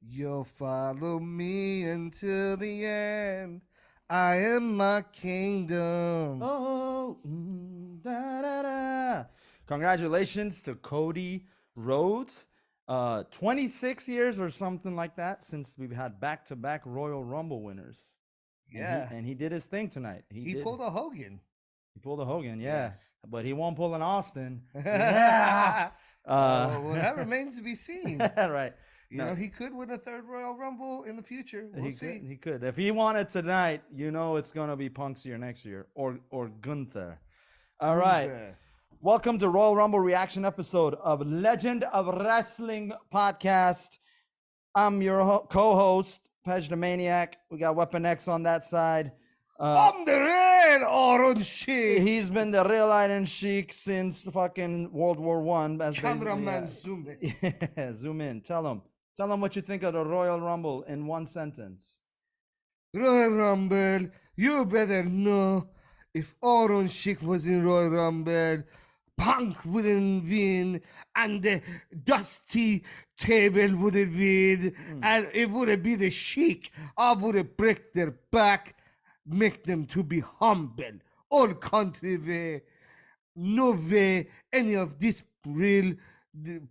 You'll follow me until the end. I am my kingdom. Oh, da, da, da. Congratulations to Cody Rhodes. 26 years or something like that since we've had back-to-back Royal Rumble winners. And he Yeah. and he did his thing tonight. He He did. pulled a Hogan. He pulled a Hogan, yeah. Yes. But he won't pull an Austin. Yeah. Well, that remains to be seen. Right. You No, know, he could win a third Royal Rumble in the future. We'll he see. could. He could. If he won it tonight, you know it's gonna be Punk's year next year, or Gunther. All right. Gunther. Welcome to Royal Rumble reaction episode of Legend of Wrestling podcast. I'm your co-host, Pej the Maniac. We got Weapon X on that side. I'm the real Orange Sheik. He's been the real Iron Sheik since fucking World War One. Cameraman, zoom in. Yeah, zoom in. Tell him what you think of the Royal Rumble in one sentence. Royal Rumble, you better know if Orange Sheik was in Royal Rumble, Punk wouldn't win, and the dusty table wouldn't win, and it would be the Sheik. I would break their back, make them to be humble. All country way, no way any of these real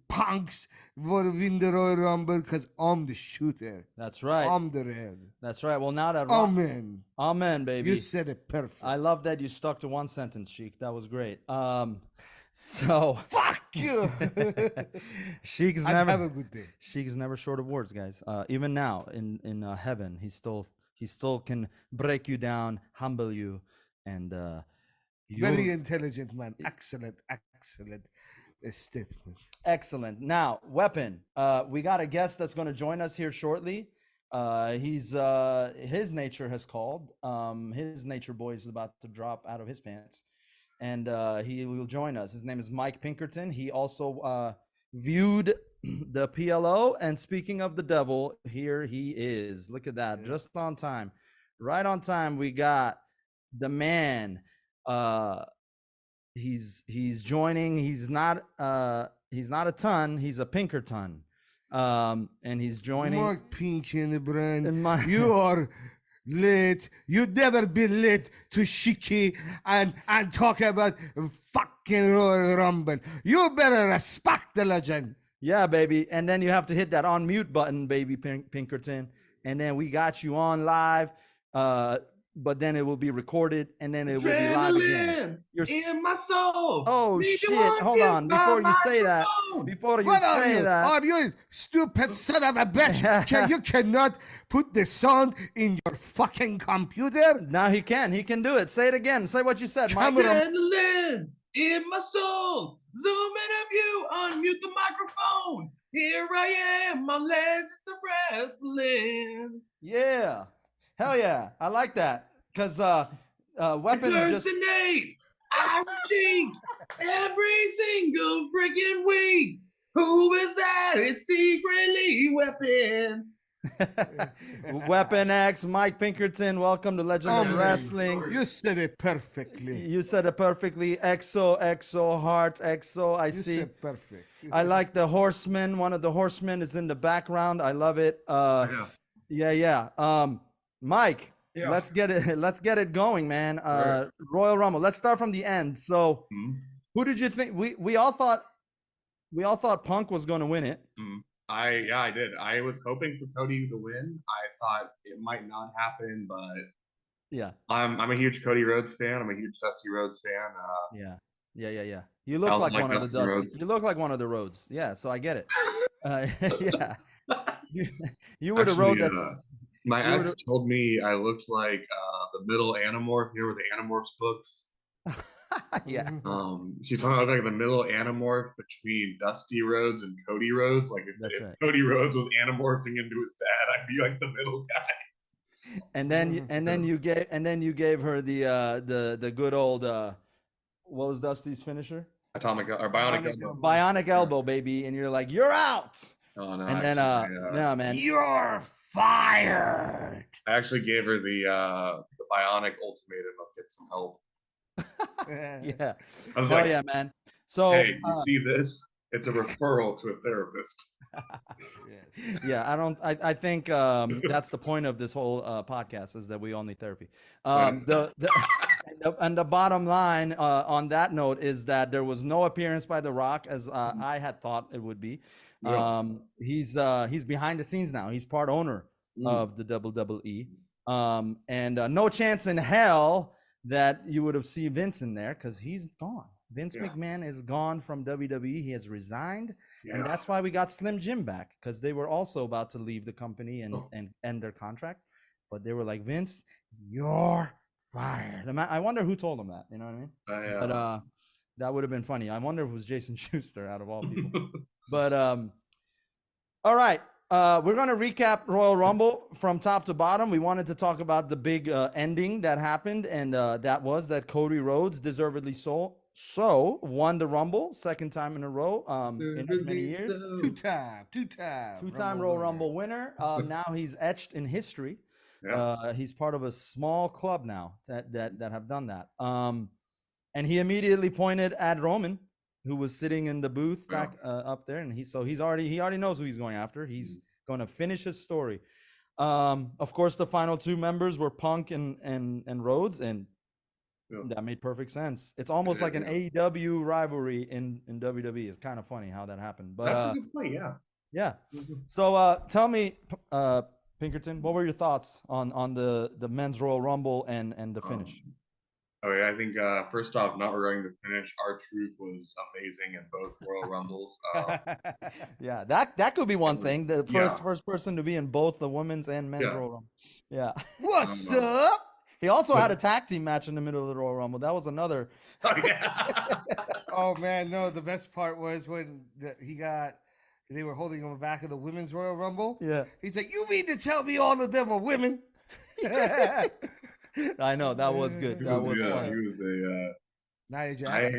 punks will win the Royal Rumble because I'm the shooter. That's right. I'm the real. That's right. Well, now that Amen. Amen, baby. You said it perfect. I love that you stuck to one sentence, Sheik. That was great. So fuck you. Sheik's Have never a good day. Sheik's never short of words, guys. Even now in heaven, he still can break you down, humble you, and very intelligent man. Excellent statement. Excellent. Now, Weapon. We got a guest that's going to join us here shortly. He's his nature has called. His nature boy is about to drop out of his pants, and he will join us. His name is Mike Pinkerton. He also viewed the PLO. And speaking of the devil, here he is. Look at that, just on time, right on time. We got the man. He's joining. He's not a ton. He's a Pinkerton. And he's joining. Mark Pinkerton, brand. You are late. You'd never been late to Shiki and talk about fucking Royal Rumble. You better respect the legend. Yeah, baby. And then you have to hit that unmute button, baby Pinkerton. And then we got you on live. But then it will be recorded, and then it will be live again. You're in my soul. Oh shit! Hold on, before you say that. Are you stupid son of a bitch? You cannot put the sound in your fucking computer? Now he can. He can do it. Say it again. Say what you said, Mike. Adrenaline in my soul. Zoom in a view. Unmute the microphone. Here I am, my legends of wrestling. Yeah. Hell yeah, I like that, because Weapon just Iron Sheik every single freaking week. Who is that? It's secretly Weapon. Weapon X, Mike Pinkerton. Welcome to Legend of Wrestling. You said it perfectly. You said it perfectly. XO, heart, XO. I see. You said perfect. I like the Horseman. One of the Horsemen is in the background. I love it. Yeah. Mike, let's get it going, man. Royal Rumble. Let's start from the end. So, who did you think? We all thought Punk was going to win it. I did. I was hoping for Cody to win. I thought it might not happen, but yeah, I'm a huge Cody Rhodes fan. I'm a huge Dusty Rhodes fan. Yeah. You look like one of the Dusty. You look like one of the Rhodes. Yeah, so I get it. Yeah, you were the Road that's. My ex told me I looked like the middle Animorph. You know, the Animorphs books. Yeah. She told me I looked like the middle Animorph between Dusty Rhodes and Cody Rhodes. Like if right. Cody Rhodes was Animorphing into his dad, I'd be like the middle guy. And then you gave her the good old what was Dusty's finisher? Atomic or Bionic Elbow. Bionic Elbow, baby. And you're like, you're out. Oh no. And then no, man. You're fired. I actually gave her the Bionic ultimatum of get some help. Yeah. I was like, yeah, man. So hey, you see this? It's a referral to a therapist. Yes. Yeah, I think that's the point of this whole podcast is that we all need therapy. And the bottom line on that note is that there was no appearance by The Rock as I had thought it would be. Yeah. He's behind the scenes now. He's part owner Mm. of the WWE. And no chance in hell that you would have seen Vince in there because he's gone. Vince Yeah. McMahon is gone from WWE. He has resigned. Yeah. And that's why we got Slim Jim back because they were also about to leave the company and, Oh. and end their contract. But they were like, Vince, you're fired. I wonder who told him that. You know what I mean? But that would have been funny. I wonder if it was Jason Schuster out of all people. But all right. We're going to recap Royal Rumble from top to bottom. We wanted to talk about the big ending that happened, and that was that Cody Rhodes, deservedly so won the Rumble, second time in a row in as many years. Two-time Royal Rumble winner. Now he's etched in history. Yeah. He's part of a small club now that have done that. And he immediately pointed at Roman, who was sitting in the booth back up there, and he already knows who he's going after. He's going to finish his story. Of course, the final two members were Punk and Rhodes, and that made perfect sense. It's almost like an AEW rivalry in WWE. It's kind of funny how that happened. But that's a good point. Yeah. Yeah. So tell me, Pinkerton, what were your thoughts on the men's Royal Rumble and the finish? Okay, I think first off, not regarding the finish, R-Truth was amazing in both Royal Rumbles. Yeah, that could be one thing. The first person to be in both the women's and men's Royal Rumble. Yeah. What's up? He also had a tag team match in the middle of the Royal Rumble. That was another. Oh, yeah. Oh man, no. The best part was when they were holding him back in the women's Royal Rumble. Yeah. He's like, "You mean to tell me all of them are women?" I know that was good. That was funny. He was a Nia Jax.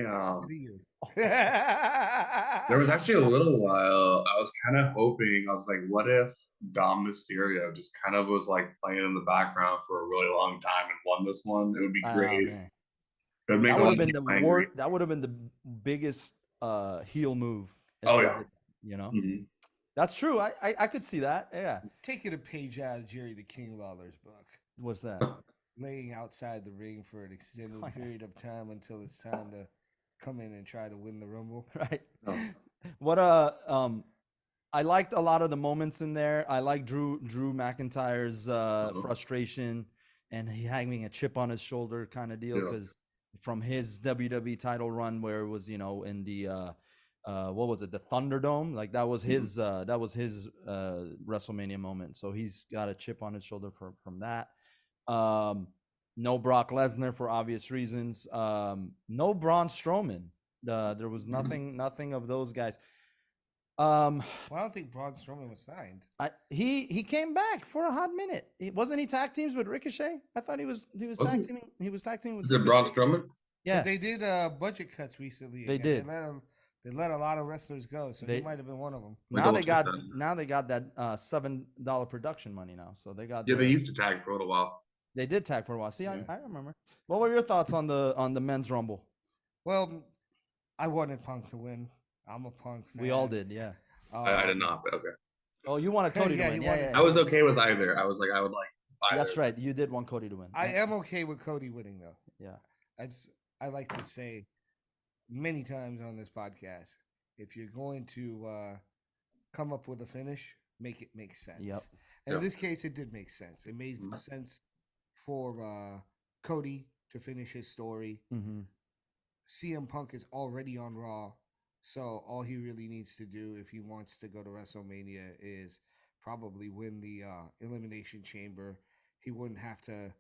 There was actually a little while I was kind of hoping, I was like, what if Dom Mysterio just kind of was like playing in the background for a really long time and won this one? It would be great. That would have been the biggest heel move. Oh yeah. You know? Mm-hmm. That's true. I could see that. Yeah. Taking a page out of Jerry the King Lawler's book. What's that? Laying outside the ring for an extended period of time until it's time to come in and try to win the Rumble. Right. Oh. What I liked a lot of the moments in there. I like Drew McIntyre's frustration and he having a chip on his shoulder kind of deal because from his WWE title run where it was, in the what was it, the Thunderdome? Like that was his WrestleMania moment. So he's got a chip on his shoulder from that. No Brock Lesnar for obvious reasons. No Braun Strowman. There was nothing of those guys. Well, I don't think Braun Strowman was signed. He came back for a hot minute. Wasn't he tag teams with Ricochet? I thought he was tag teaming. He was tag teaming with. Is it Braun Strowman? Yeah, but they did budget cuts recently. They did. They let a lot of wrestlers go, so he might have been one of them. Now they got that $7 production money now, so they got. Yeah, they used to tag for a little while. They did tag for a while. See, I remember. What were your thoughts on the men's Rumble? Well, I wanted Punk to win. I'm a Punk fan. We all did, yeah. I did not, but okay. Oh, you wanted Cody to win? Yeah. I was okay with either. I was like, I would like either. That's right. You did want Cody to win. I am okay with Cody winning, though. Yeah. I like to say many times on this podcast, if you're going to come up with a finish, make it make sense. Yep. And in this case, it did make sense. It made sense for Cody to finish his story. Mm-hmm. CM Punk is already on Raw, so all he really needs to do if he wants to go to WrestleMania is probably win the Elimination Chamber. He wouldn't have to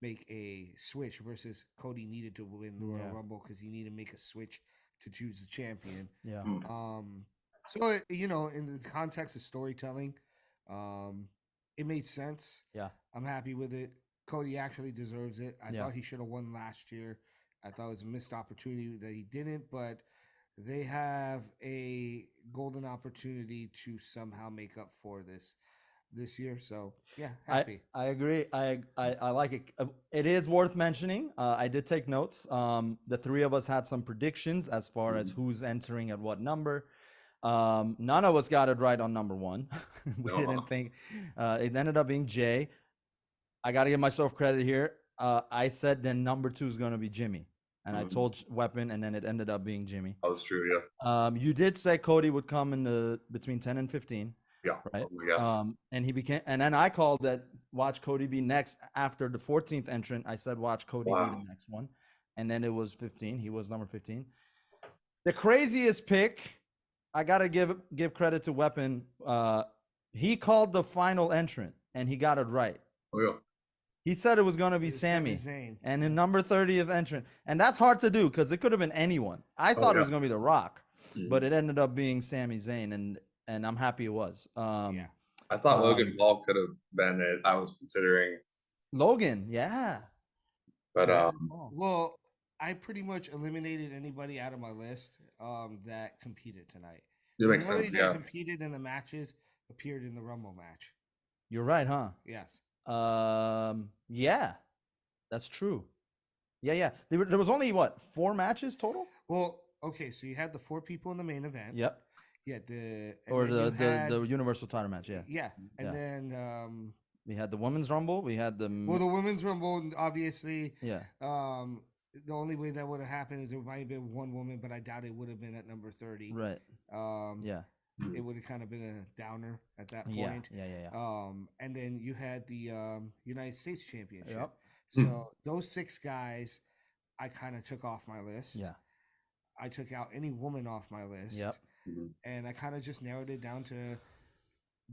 make a switch versus Cody needed to win the Royal Rumble because he needed to make a switch to choose the champion. Yeah. So in the context of storytelling, it made sense. Yeah. I'm happy with it. Cody actually deserves it. I thought he should have won last year. I thought it was a missed opportunity that he didn't, but they have a golden opportunity to somehow make up for this year. So yeah, happy. I agree. I like it. It is worth mentioning. I did take notes. The three of us had some predictions as far as who's entering at what number. None of us got it right on number one. We No. didn't think. It ended up being Jay. I got to give myself credit here. I said then number 2 is going to be Jimmy, and I Mhm. told Weapon, and then it ended up being Jimmy. That was true. Yeah. You did say Cody would come in the between 10 and 15, Yeah. right? Yes. And he became, and then I called that watch Cody be next after the 14th entrant. I said watch Cody be Wow. the next one, and then it was 15. He was number 15. The craziest pick, I gotta give credit to Weapon. He called the final entrant, and he got it right. Oh yeah. He said it was gonna be It was Sami Sammy, Zayn. and in number 30th entrant, and that's hard to do because it could have been anyone. I thought it was yeah. gonna be The Rock, Mhm. but it ended up being Sami Zayn, and I'm happy it was. Yeah. I thought Logan Paul could have been it. I was considering, Logan, yeah. but Logan Paul. Well, I pretty much eliminated anybody out of my list that competed tonight. it makes Everybody sense. that Yeah. competed in the matches appeared in the Rumble match. You're right, huh? Yes. Yeah, that's true. Yeah. There was only what 4 matches total? Well, okay, so you had the 4 people in the main event. Yep. Yeah, Or then you had, the Universal Title match. Yeah. yeah, and Yeah. then We had the Women's Rumble. We had the well, the women's rumble, obviously. yeah. The only way that would have happened is there might have been one woman, but I doubt it would have been at number 30. Right. Yeah, Yeah. it would have kind of been a downer at that Yeah. point. Yeah. And then you had the United States Championship. Yep. So those 6 guys, I kind of took off my list. Yeah. I took out any woman off my list. Yep. And I kind of just narrowed it down to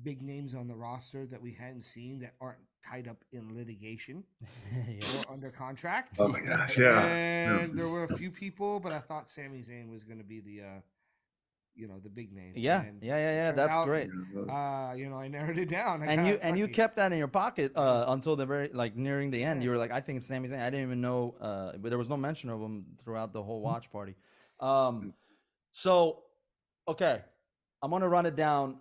big names on the roster that we hadn't seen that aren't tied up in litigation or under contract. Oh my gosh. Yeah. And there were a few people, but I thought Sami Zayn was going to be the the big name. Yeah. And Yeah. turned That's out, great. I narrowed it down. And you kept that in your pocket until the very nearing the end. Yeah. You were like, I think it's Sami Zayn. I didn't even know, but there was no mention of him throughout the whole watch party. So, okay, I'm gonna run it down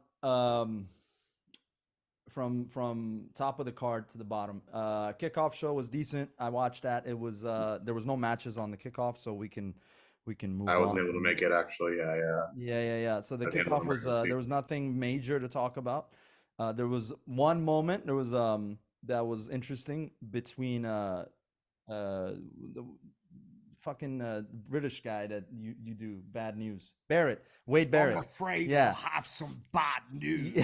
from top of the card to the bottom. Kickoff show was decent. I watched that. It was there was no matches on the kickoff, so we can move. I wasn't on able to from make it actually. Yeah. So the At the end of kickoff the was emergency. there was nothing major to talk about. There was one moment. There was that was interesting between the fucking British guy that you do bad news, Wade Barrett. I'm afraid Yeah. we'll have some bad news.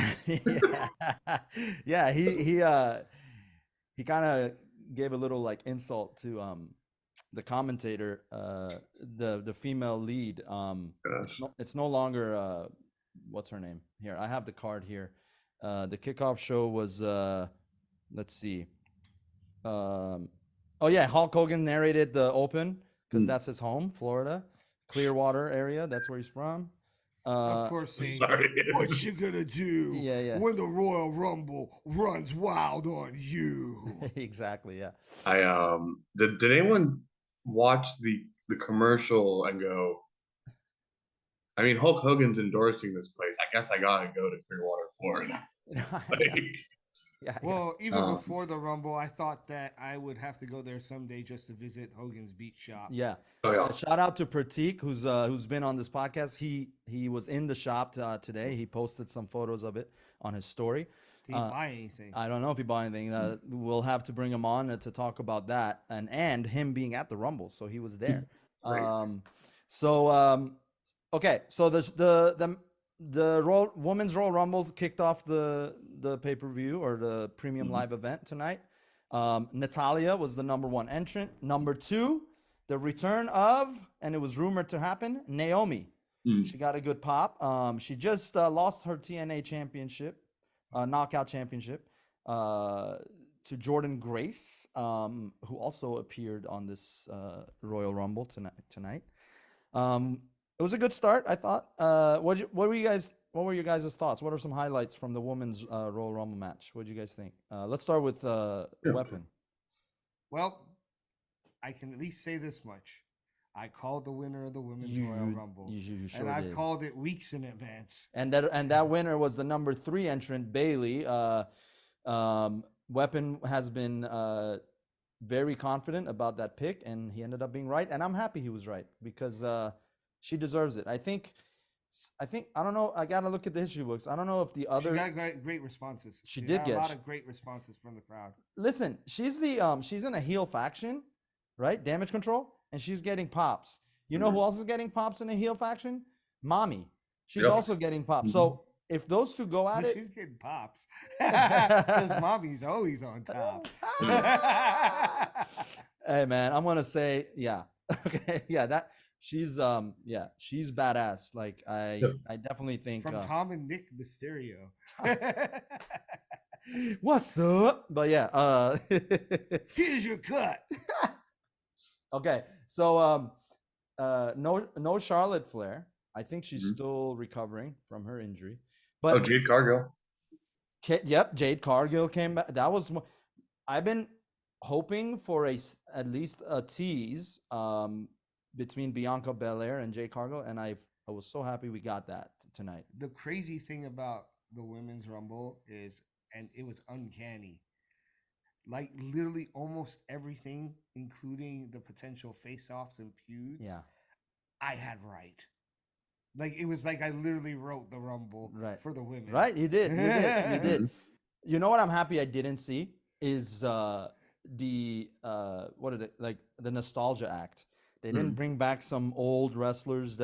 Yeah. He kind of gave a little insult to the commentator, the female lead. It's no longer what's her name here. I have the card here. The kickoff show was let's see. Oh yeah, Hulk Hogan narrated the Open because that's his home, Florida, Clearwater area. That's where he's from. Of course, saying, Sorry. what you gonna do Yeah. when the Royal Rumble runs wild on you? Exactly. Yeah. I did anyone watch the commercial and go, I mean, Hulk Hogan's endorsing this place. I guess I gotta go to Clearwater, Florida. Like, Yeah. Well, even before the Rumble, I thought that I would have to go there someday just to visit Hogan's Beat Shop. Yeah. oh yeah. Shout out to Pratik, who's been on this podcast. He was in the shop today. He posted some photos of it on his story. Did he buy anything? I don't know if he bought anything. We'll have to bring him on to talk about that and him being at the Rumble, so he was there. Great. Okay, so the Women's Royal Rumble kicked off the pay-per-view or the premium live event tonight. Natalia was the number 1 entrant. Number 2, the return of, and it was rumored to happen, Naomi. She got a good pop. She just lost her TNA championship, knockout championship, to Jordan Grace, who also appeared on this Royal Rumble tonight. It was a good start, I thought. What were your guys' thoughts? What are some highlights from the women's Royal Rumble match? What did you guys think? Let's start with Weapon. Well, I can at least say this much. I called the winner of the Women's Royal Rumble. You sure and I've did. called it weeks in advance. And that winner was the number 3 entrant, Bailey. Weapon has been very confident about that pick, and he ended up being right. And I'm happy he was right because she deserves it. I think I think I don't know. I gotta look at the history books. I don't know if the She other. got great responses. She She did got a get- lot she- of great responses from the crowd. Listen, she's in a heel faction, right? Damage Control, and she's getting pops. You know who else is getting pops in a heel faction? Mommy. She's Yep. also getting pops. Mhm. So if those two go at But it, she's getting pops because mommy's always on top. hey man, I'm gonna say yeah. Okay, yeah, that she's she's badass. Like Yep. I definitely think From Tom and Nick Mysterio. what's up? But yeah, Here's your cut. okay. So no Charlotte Flair. I think she's Mhm. still recovering from her injury. Oh, But Jade Cargill. Yep, Jade Cargill came back. That was I've been hoping for at least a tease between Bianca Belair and Jade Cargill, and I was so happy we got that tonight. The crazy thing about the women's rumble is, and it was uncanny, like literally almost everything, including the potential face-offs and feuds, Yeah, I had right. Like it was like I literally wrote the rumble Right. for the women. right. You did. You did. You did. Mhm. You know what I'm happy I didn't see is what did it like the nostalgia act. They didn't bring back some old wrestlers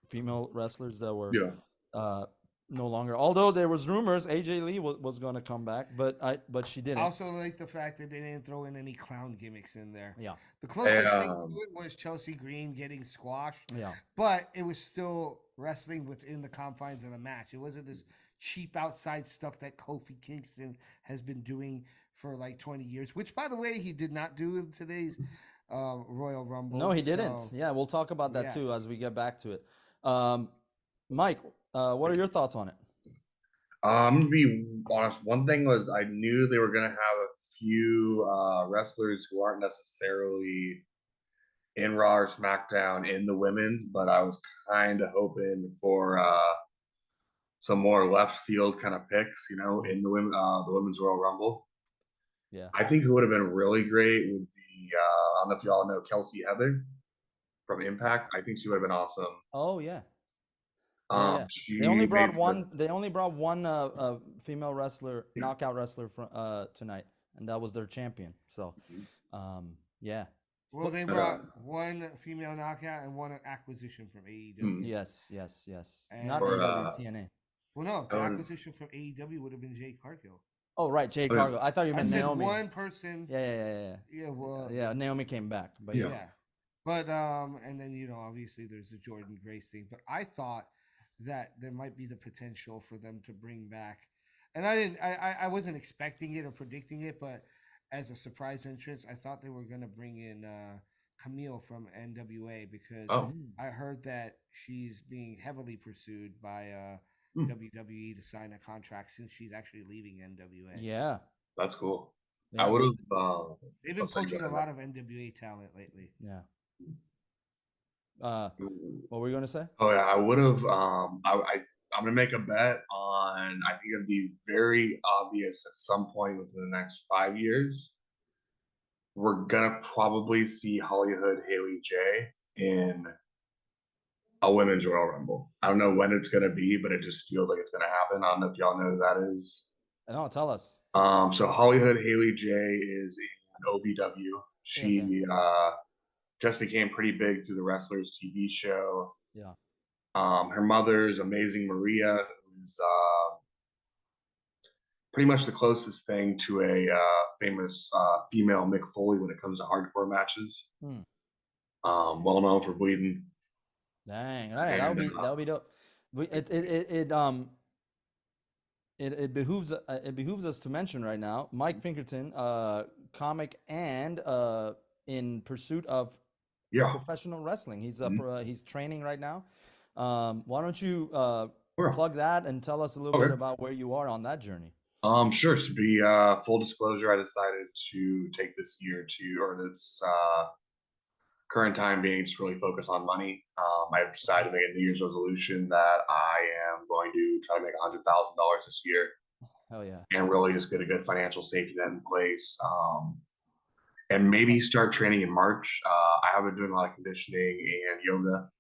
female wrestlers that were Yeah. no longer. Although there was rumors AJ Lee was going to come back, but she I didn't. also like the fact that they didn't throw in any clown gimmicks in there. Yeah, The closest thing Um, to it was Chelsea Green getting squashed, yeah, but it was still wrestling within the confines of the match. It wasn't this cheap outside stuff that Kofi Kingston has been doing for like 20 years, which, by the way, he did not do in today's Royal Rumble. no, he didn't. So, Yeah, we'll talk about that too yes. as we get back to it. Mike, what are your thoughts on it? I'm gonna be honest. One thing was I knew they were gonna have a few wrestlers who aren't necessarily in Raw or SmackDown in the women's, but I was kind of hoping for some more left field kind of picks, you know, in the women's Royal Rumble. Yeah. I think who would have been really great would be I don't know if y'all know Kelsey Heather from Impact. I think she would have been awesome. Oh yeah. Yeah. She They only brought made one. They only brought one female wrestler, knockout wrestler from tonight, and that was their champion. So, yeah. Well, they brought one female knockout and one acquisition from AEW. Mm. Yes. And- Not Or, AEW, TNA. Well, no, the Oh, acquisition from AEW would have been Jade Cargill. Oh right, Jade Oh, yeah. Cargill. I thought you I meant said Naomi. one person. Yeah. Yeah, well, Yeah, Naomi came back, but Yeah. yeah. But and then obviously there's the Jordan Grace thing. But I thought that there might be the potential for them to bring back, and I wasn't expecting it or predicting it, but as a surprise entrance, I thought they were gonna bring in Camille from NWA because Oh. I heard that she's being heavily pursued by Hmm. WWE to sign a contract since she's actually leaving NWA. yeah. That's cool. Yeah. I would have. They've been I'll tell you poaching a about lot of NWA talent lately. Yeah. What were you gonna say? Oh yeah, I would have. I'm gonna make a bet on. I think it'd be very obvious at some point within the next 5 years. We're gonna probably see Hollywood Haley J in a women's Royal Rumble. I don't know when it's gonna be, but it just feels like it's gonna happen. I don't know if y'all know who that is. No, tell us. So Hollywood Haley J is in OVW. She just became pretty big through the Wrestlers TV show. Yeah. Her mother's Amazing Maria, who's pretty much the closest thing to a famous female Mick Foley when it comes to hardcore matches. Hmm. Well known for bleeding. Dang. All right, that would be dope. It behooves us to mention right now Mike Pinkerton, comic and in pursuit of Yeah. professional wrestling. He's Mhm. he's training right now. Why don't you Sure. plug that and tell us a little Okay. bit about where you are on that journey? Sure. To be full disclosure, I decided to take this year this current time being just really focus on money. I've decided to make a New Year's resolution that I am going to try to make $100,000 this year Hell yeah. and really just get a good financial safety net in place. And maybe start training in March. I have been doing a lot of conditioning and yoga.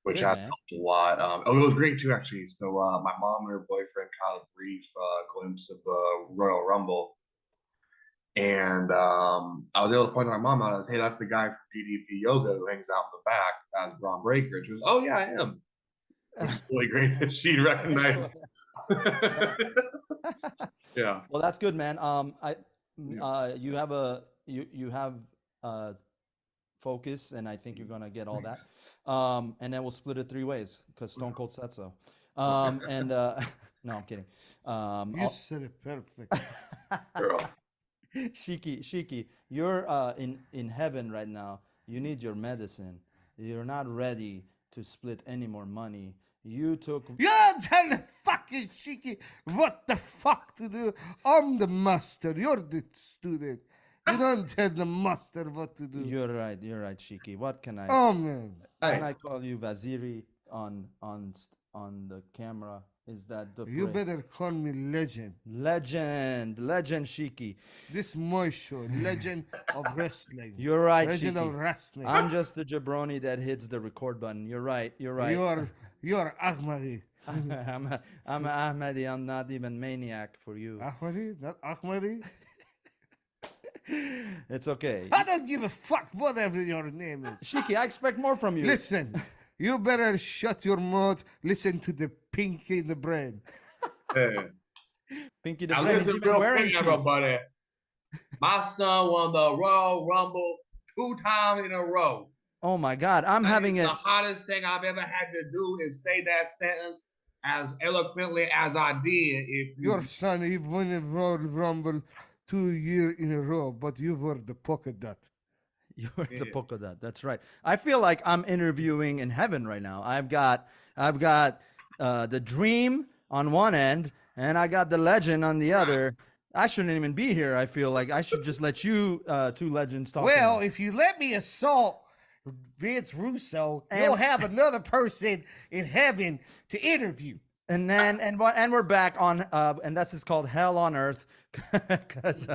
which Good, has man. helped a lot. Oh, it was great too, actually. So my mom and her boyfriend caught a brief glimpse of Royal Rumble, and I was able to point to my mom out as, "Hey, that's the guy from PDP Yoga who hangs out in the back as Braun Breaker." And she was, "Oh yeah, I am," which is really great that she That's cool. recognized. Yeah. Well, that's good, man. Yeah. You have you have uh focus, and I think you're gonna get all that. And then we'll split it three ways because Stone Cold said so. And no, I'm kidding. You said it perfect. Girl. Shiki, you're in heaven right now. You need your medicine. You're not ready to split any more money. You took You tell the fucking Shiki what the fuck to do. I'm the master. You're the student. You don't tell the master what to do. You're right. You're right, Shiki. What can I Oh man. can Hey, I call you Vaziri on the camera? Is that the You correct- better call me legend. legend Shiki? This my show, legend of wrestling. You're right, Legend of Shiki. wrestling. I'm just the jabroni that hits the record button. You're right. You're right. You're Ahmadi. I'm Ahmadi. I'm not even maniac for you. Ahmadi, not Ahmadi. It's okay. I don't give a fuck whatever your name is. Shiki, I expect more from you. Listen, you better shut your mouth. Listen to the pink in the brain. hey. Pinky the Now Brain is listen even real wearing quick, pink. everybody. My son won the Royal Rumble 2 times in a row. Oh my God, I'm having The it. hottest thing I've ever had to do is say that sentence as eloquently as I did. If you Your son, he won a Royal Rumble 2 years in a row, but you were the polka dot. You're the Yeah. polka dot. That's right. I feel like I'm interviewing in heaven right now. I've got the dream on one end, and I got the legend on the other. I shouldn't even be here. I feel like I should just let you two legends talk. Well, tonight. if you let me assault Vince Russo, And- you'll have another person in heaven to interview. And then and we're back on and that's just called Hell on Earth because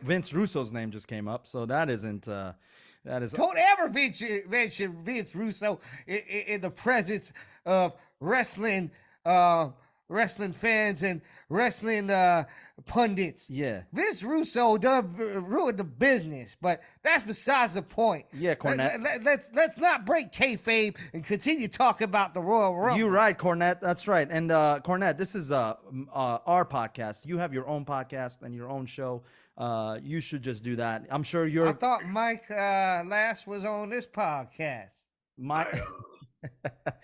Vince Russo's name just came up. So that isn't that is Don't ever mention Vince Russo in the presence of wrestling wrestling fans and wrestling pundits. Yeah. Vince Russo does ruin the business, but that's besides the point. Yeah, Cornette. Let's not break kayfabe and continue talking about the Royal Rumble. You're right, Cornette. That's right. And Cornette, this is our podcast. You have your own podcast and your own show. You should just do that. I'm sure I you're thought Mike Lass was on this podcast. my.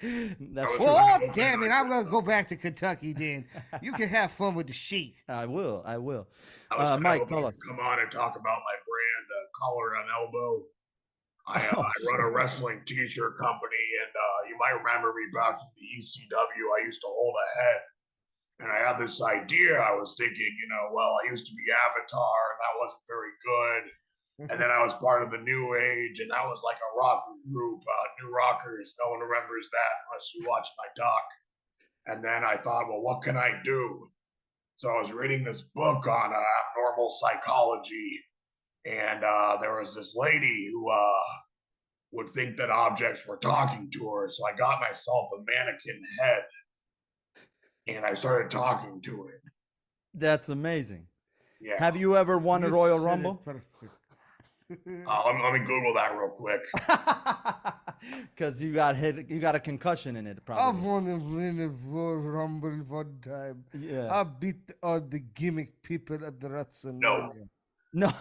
That's true. Well, damn it, I'm gonna go back to Kentucky then. You can have fun with the Sheik. I will. I was Mike, hoping tell to us. come on and talk about my brand, Collar on Elbow. I run a wrestling t-shirt company, and you might remember me back from the ECW. I used to hold a head, and I had this idea. I was thinking, well, I used to be Avatar, and that wasn't very good. And then I was part of the New Age, and that was like a rock group, New Rockers. No one remembers that unless you watch my doc. And then I thought, well, what can I do? So I was reading this book on abnormal psychology, and there was this lady who would think that objects were talking to her. So I got myself a mannequin head, and I started talking to it. That's amazing. Yeah. Have you ever won a You Royal said it Rumble? perfect. Let me Google that real quick. Because you got hit, you got a concussion in it, I've probably. won a Royal Rumble one time. Yeah. I beat all the gimmick people at the WrestleMania. No,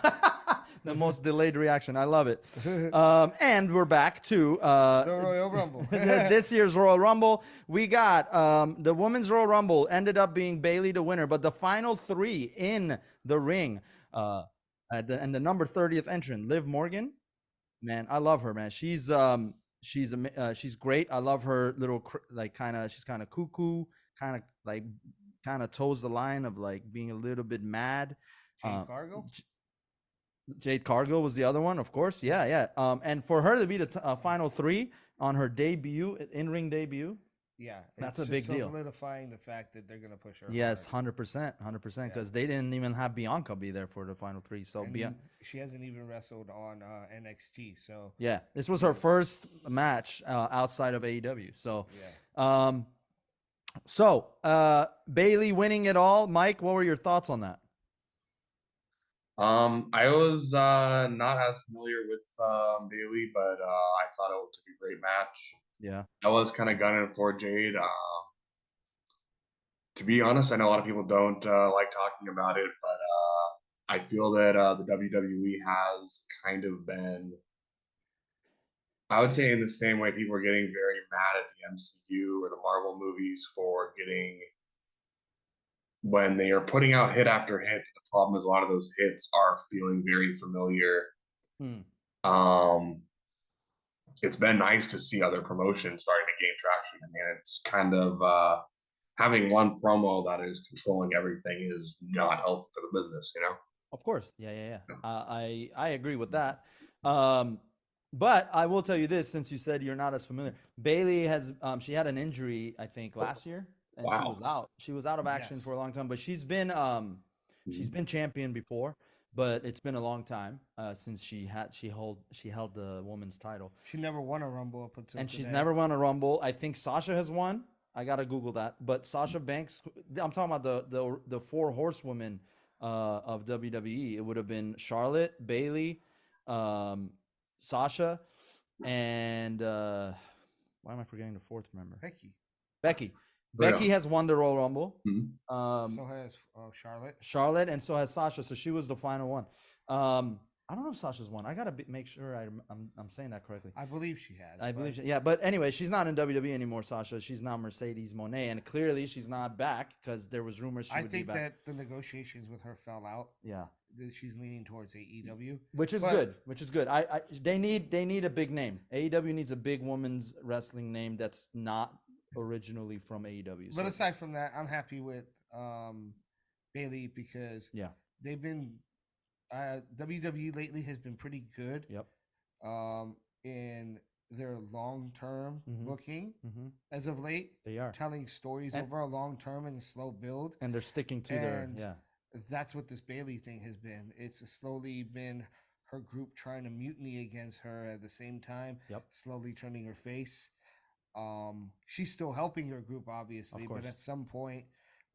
the most delayed reaction. I love it. And we're back to The Royal Rumble. this year's Royal Rumble. We got the women's Royal Rumble ended up being Bailey the winner, but the final three in the ring, and the number 30th entrant, Liv Morgan. Man, I love her, man. She's great. I love her little she's kind of cuckoo, kind of toes the line of like being a little bit mad. Jade Cargill? Jade Cargill was the other one, of course. Yeah. And for her to be the final three on her debut, in-ring debut, Yeah, That's it's a just big deal. solidifying the fact that they're gonna push her. Yes, hard. 100%, 100%, because they didn't even have Bianca be there for the final three. So And she hasn't even wrestled on NXT. So yeah, this was her first match outside of AEW. So, yeah. Bailey winning it all. Mike, what were your thoughts on that? I was not as familiar with Bailey, but I thought it was a great match. Yeah. I was kind of gunning for Jade. To be honest, I know a lot of people don't like talking about it, but I feel that the WWE has kind of been, I would say, in the same way people are getting very mad at the MCU or the Marvel movies for getting, when they are putting out hit after hit, the problem is a lot of those hits are feeling very familiar. Um, it's been nice to see other promotions starting to gain traction. I mean, it's kind of having one promo that is controlling everything is not helpful for the business, you know? Of course. Yeah. I agree with that. But I will tell you this, since you said you're not as familiar, Bailey has she had an injury, I think, last year, and she Wow. was out. She was out of action Yes. for a long time, but she's been champion before, but it's been a long time since she held the woman's title. She never won a Rumble up until And today. she's never won a Rumble. I think Sasha has won. I gotta Google that. But Sasha Banks, I'm talking about the four horsewomen of WWE. It would have been Charlotte, Bailey, Sasha, and why am I forgetting the fourth member? Becky. Becky has won the Royal Rumble. So has Charlotte. Charlotte, and so has Sasha. So she was the final one. I don't know if Sasha's won. I gotta make sure I'm saying that correctly. I believe she has. I believe, yeah. But anyway, she's not in WWE anymore, Sasha. She's now Mercedes Moné, and clearly she's not back because there was rumors she would be back. I think that the negotiations with her fell out. Yeah, that she's leaning towards AEW, which is good. Which is good. They need a big name. AEW needs a big women's wrestling name that's not originally from AEW. But aside from that, I'm happy with Bailey because they've been WWE lately has been pretty good. Yep. In their long-term booking as of late. They are telling stories over a long term and a slow build. And they're sticking to their That's what this Bailey thing has been. It's slowly been her group trying to mutiny against her at the same time. Yep. Slowly turning her face. She's still helping her group, obviously, but at some point,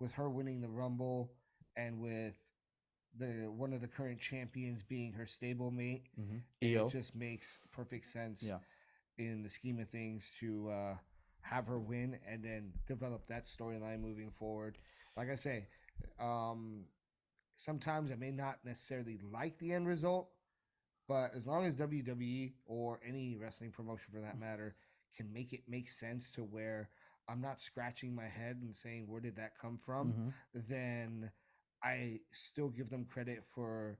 with her winning the Rumble and with one of the current champions being her stablemate, it just makes perfect sense in the scheme of things to have her win and then develop that storyline moving forward. Like I say, sometimes I may not necessarily like the end result, but as long as WWE or any wrestling promotion for that matter can make it make sense to where I'm not scratching my head and saying, where did that come from? Then I still give them credit for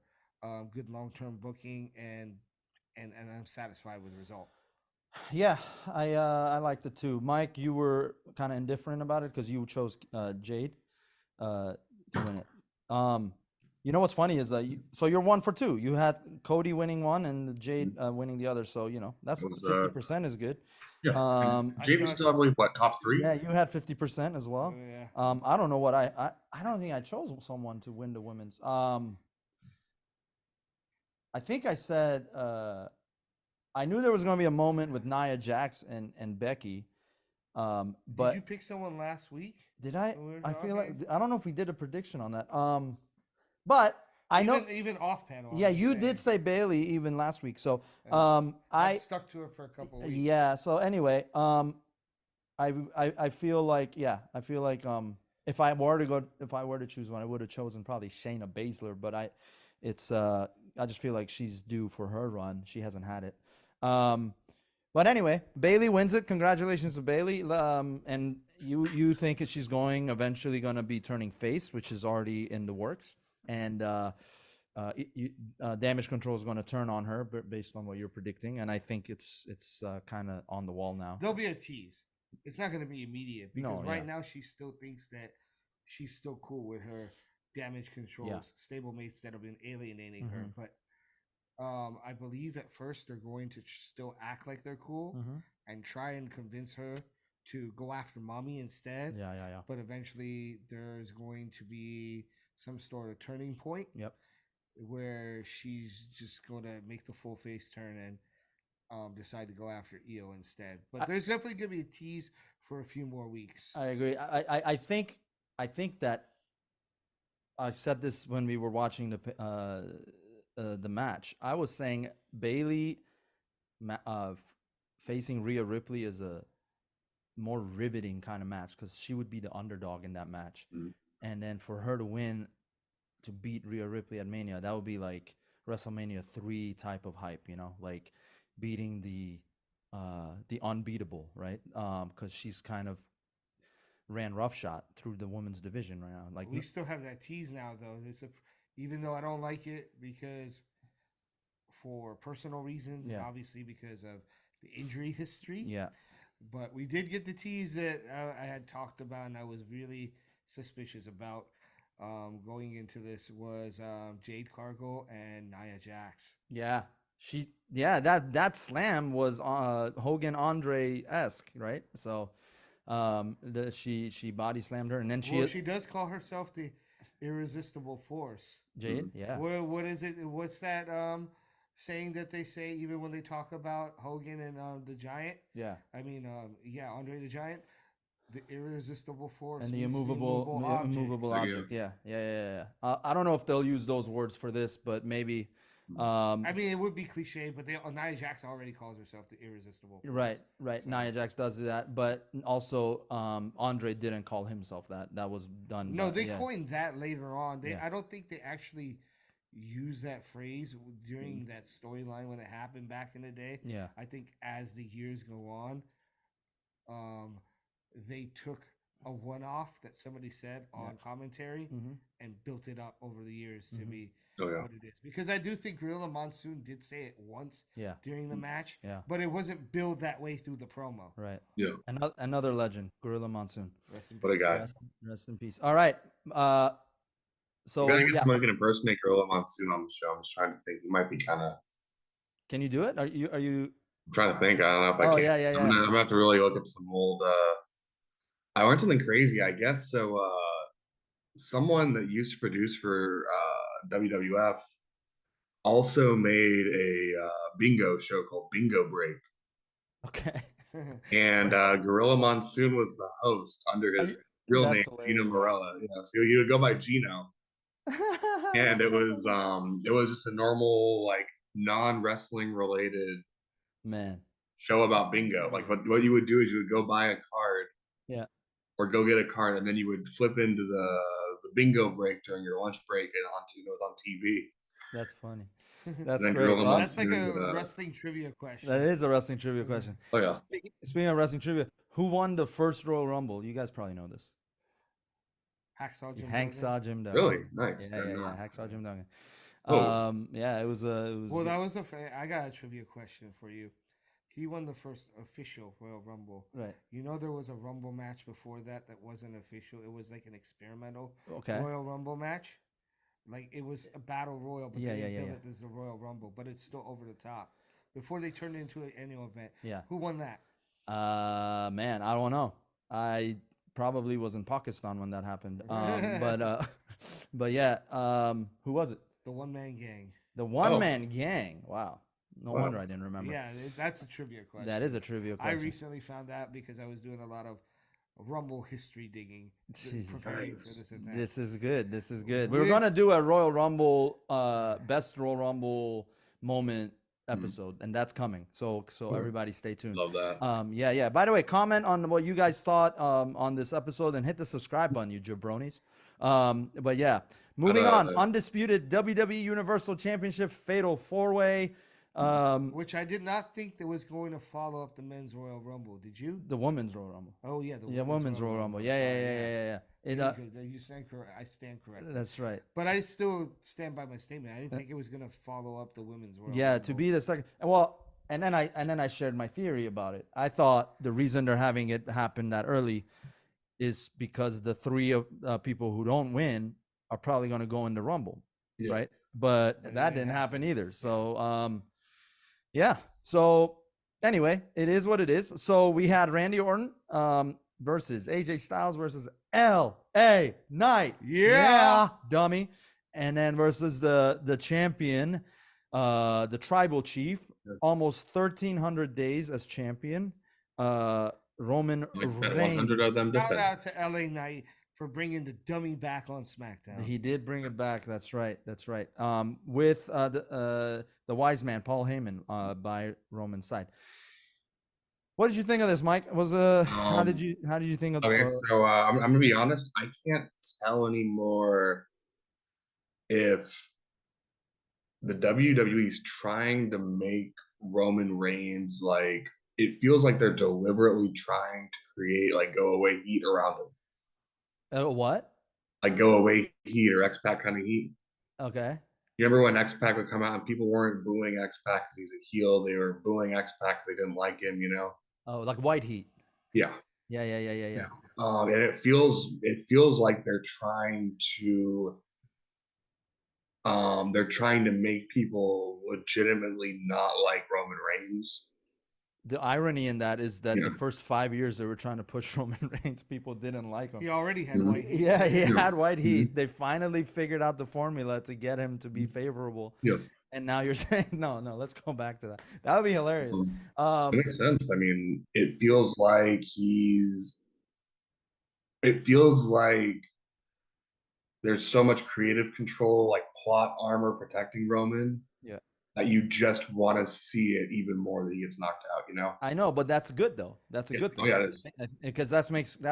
good long-term booking, and I'm satisfied with the result. Yeah, I liked it too. Mike, you were kind of indifferent about it because you chose Jade to win it. You know what's funny is so you're 1 for 2. You had Cody winning one and Jade winning the other. So that's 50% is good. Yeah, Jade was still, I believe, what, top 3? Yeah, you had 50% as well. Yeah. I don't know what I don't think I chose someone to win the women's. I think I said I knew there was going to be a moment with Nia Jax and Becky. But did you pick someone last week? Did I? I feel like I don't know if we did a prediction on that. But I know even off panel. Yeah, you did say Bailey even last week. So I stuck to her for a couple of weeks. Yeah. So anyway, I feel like if I were to choose one, I would have chosen probably Shayna Baszler. But I just feel like she's due for her run. She hasn't had it. But anyway, Bailey wins it. Congratulations to Bailey. And you think that she's eventually going to be turning face, which is already in the works. And Damage Control is going to turn on her based on what you're predicting. And I think it's kind of on the wall now. There'll be a tease. It's not going to be immediate because now she still thinks that she's still cool with her Damage Control's stablemates that have been alienating her. But I believe at first they're going to still act like they're cool and try and convince her to go after mommy instead. Yeah. But eventually, there's going to be some sort of turning point Yep. where she's just going to make the full face turn and decide to go after Io instead. But there's definitely going to be a tease for a few more weeks. I agree. I think that I said this when we were watching the match. I was saying Bailey facing Rhea Ripley is a more riveting kind of match because she would be the underdog in that match, and then for her to win, to beat Rhea Ripley at Mania, that would be like WrestleMania 3 type of hype, like beating the unbeatable, right? Because she's kind of ran roughshod through the women's division right now. Like we still have that tease now, though. Even though I don't like it because for personal reasons, and obviously because of the injury history. Yeah. But we did get the tease that I had talked about, and I was really suspicious about going into this was Jade Cargill and Nia Jax. Yeah. That slam was Hogan Andre-esque, right? So she body slammed her, and then she does call herself the irresistible force. Jade, yeah. What is it? What's that saying that they say even when they talk about Hogan and the Giant? Yeah. I mean, Andre the Giant, the irresistible force and the means immovable object. Yeah. I don't know if they'll use those words for this, but maybe. I mean, it would be cliche, but Nia Jax already calls herself the irresistible force. Right. So. Nia Jax does that, but also Andre didn't call himself that. That was done. No, they coined that later on. I don't think they actually used that phrase during that storyline when it happened back in the day. Yeah. I think as the years go on, they took a one-off that somebody said on commentary and built it up over the years to be what it is. Because I do think Gorilla Monsoon did say it once during the match, but it wasn't billed that way through the promo. Right. Yeah. Another legend, Gorilla Monsoon. What a guy. Rest in peace. All right. So we're gonna get someone who can impersonate Gorilla Monsoon on the show. I'm just trying to think. He might be kind of. Can you do it? Are you? I'm trying to think. I don't know if I can. Yeah. I'm gonna have to really look at some old. I learned something crazy, I guess. So, someone that used to produce for WWF also made a bingo show called Bingo Break. Okay. And Gorilla Monsoon was the host under his real name, Gino Morella. So he would go by Gino. And it was just a normal, like, non-wrestling related show about bingo. Like what you would do is you would go buy a card. Yeah. Or go get a card, and then you would flip into the bingo break during your lunch break, and it was on TV. That's funny. That's great. Well, that's like a wrestling trivia question. That is a wrestling trivia question. Oh yeah. Speaking of wrestling trivia, who won the first Royal Rumble? You guys probably know this. Hacksaw Jim Duggan. Really nice. Yeah. Hacksaw Jim Duggan. Oh. Yeah, it was. Well, that was I got a trivia question for you. He won the first official Royal Rumble. Right. You know there was a Rumble match before that wasn't official. It was like an experimental Royal Rumble match. Like it was a battle royal, but they didn't build it as a Royal Rumble, but it's still over the top. Before they turned it into an annual event. Yeah. Who won that? Man, I don't know. I probably was in Pakistan when that happened. But yeah. Who was it? The One Man Gang. The One Man Gang. Wow. No wonder I didn't remember. Yeah, that's a trivia question. That is a trivia question. I recently found out because I was doing a lot of Rumble history digging, preparing for this event. This is good. We're gonna do a Royal Rumble, best Royal Rumble moment episode, and that's coming. So everybody stay tuned. Love that. Yeah. By the way, comment on what you guys thought on this episode, and hit the subscribe button, you jabronis. But yeah, moving on. Undisputed WWE Universal Championship Fatal 4-Way. Which I did not think that was going to follow up the men's Royal Rumble. Did you? The women's Royal Rumble. Oh yeah, women's Royal Rumble. Yeah. You stand correct. I stand corrected. That's right. But I still stand by my statement. I didn't think it was going to follow up the women's Royal Rumble. Yeah, to be the second. Well, and then I shared my theory about it. I thought the reason they're having it happen that early is because the three people who don't win are probably going to go in the Rumble, right? But that didn't happen either. So. Yeah. So Anyway, it is what it is. So we had Randy Orton versus AJ Styles versus L.A. Knight. Yeah. Dummy. And then versus the champion, the tribal chief, Yes. almost 1,300 days as champion, Roman I spent Reigns. 100 of them Shout defending. out to LA Knight for bringing the dummy back on SmackDown. He did bring it back. That's right. That's right. With the wise man Paul Heyman by Roman's side. What did you think of this, Mike? How did you think of? Okay, so I'm gonna be honest. I can't tell anymore if the WWE is trying to make Roman Reigns like it feels like they're deliberately trying to create like go away heat around him, What? like go away heat or X Pac kind of heat. Okay. You remember when X Pac would come out and people weren't booing X Pac because he's a heel; they were booing X Pac because they didn't like him. You know? Oh, like white heat. Yeah. Yeah. And it feels like they're trying to make people legitimately not like Roman Reigns. The irony in that is that Yeah. the first 5 years they were trying to push Roman Reigns, people didn't like him. He already had Mhm. white heat. Yeah, he Yeah. had white heat. They finally figured out the formula to get him to be favorable. Yeah. And now you're saying no, let's go back to that. That would be hilarious. It makes sense. I mean, it feels like there's so much creative control, like plot armor protecting Roman, Yeah. that you just want to see it even more that he gets knocked out, you know? I know, but that's good though. That's a Yeah. good Oh, thing. yeah, it is. Because that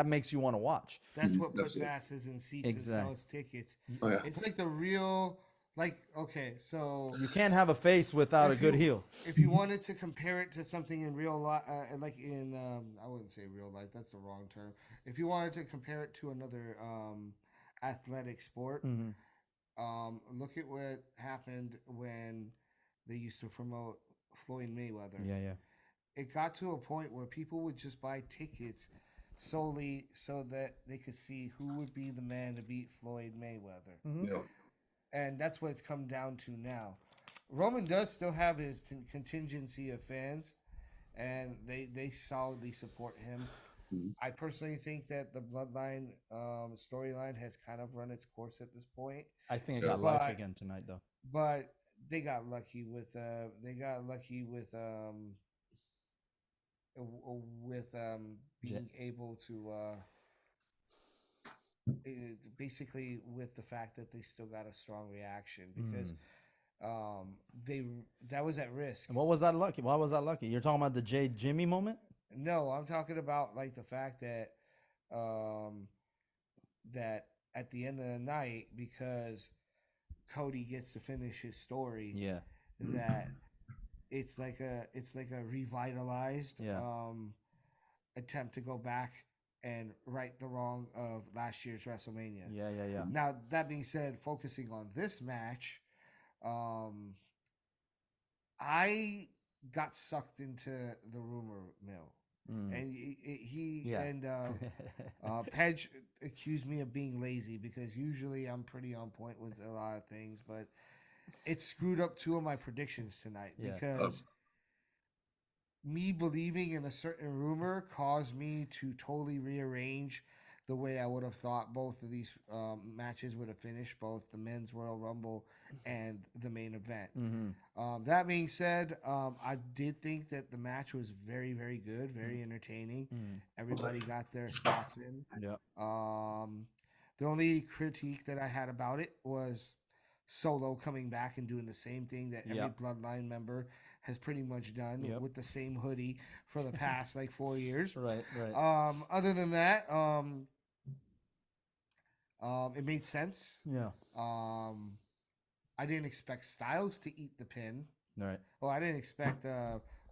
makes you want to watch. That's Mhm, what puts absolutely. asses in seats Exactly. and sells tickets. Oh, yeah. It's like the real, like, okay, so You can't have a face without a If good you- heel. if you wanted to compare it to something in real life, like in, I wouldn't say real life, that's the wrong term. If you wanted to compare it to another athletic sport, Mhm. look at what happened when they used to promote Floyd Mayweather. Yeah. It got to a point where people would just buy tickets solely so that they could see who would be the man to beat Floyd Mayweather. Mhm. Yeah. And that's what it's come down to now. Roman does still have his contingency of fans, and they solidly support him. Mhm. I personally think that the Bloodline storyline has kind of run its course at this point, I think it Yeah. got life But- again tonight though. but they got lucky with being able to basically with the fact that they still got a strong reaction because they that was at risk. And what was that lucky? Why was that lucky? You're talking about the J Jimmy moment? No, I'm talking about like the fact that that at the end of the night, because Cody gets to finish his story, Yeah. that it's like a revitalized Yeah. attempt to go back and right the wrong of last year's WrestleMania. Yeah. Now that being said, focusing on this match, I got sucked into the rumor mill, and he Yeah. and Pedge accused me of being lazy because usually I'm pretty on point with a lot of things, but it screwed up two of my predictions tonight Yeah. because me believing in a certain rumor caused me to totally rearrange the way I would have thought both of these matches would have finished, both the men's Royal Rumble and the main event. That being said, I did think that the match was very, very good, very entertaining. Everybody got their spots in. Yeah. The only critique that I had about it was Solo coming back and doing the same thing that every Yep. Bloodline member has pretty much done Yep. with the same hoodie for the past like 4 years. Right. Other than that, it made sense. Yeah. I didn't expect Styles to eat the pin. Right. Well, I didn't expect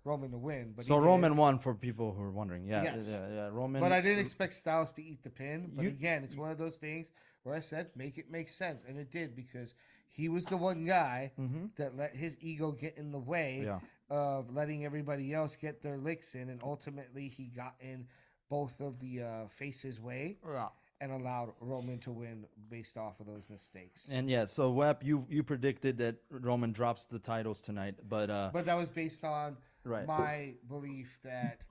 Roman to win, but So he did. Roman won for people who are wondering. Yeah. Yes. Yeah. Roman. But I didn't expect Styles to eat the pin. But You- again, it's one of those things where I said make it make sense, and it did because he was the one guy that let his ego get in the way Yeah. of letting everybody else get their licks in, and ultimately he got in both of the faces' way Yeah. and allowed Roman to win based off of those mistakes. And yeah, so Web, you predicted that Roman drops the titles tonight, but But that was based on Right. my belief that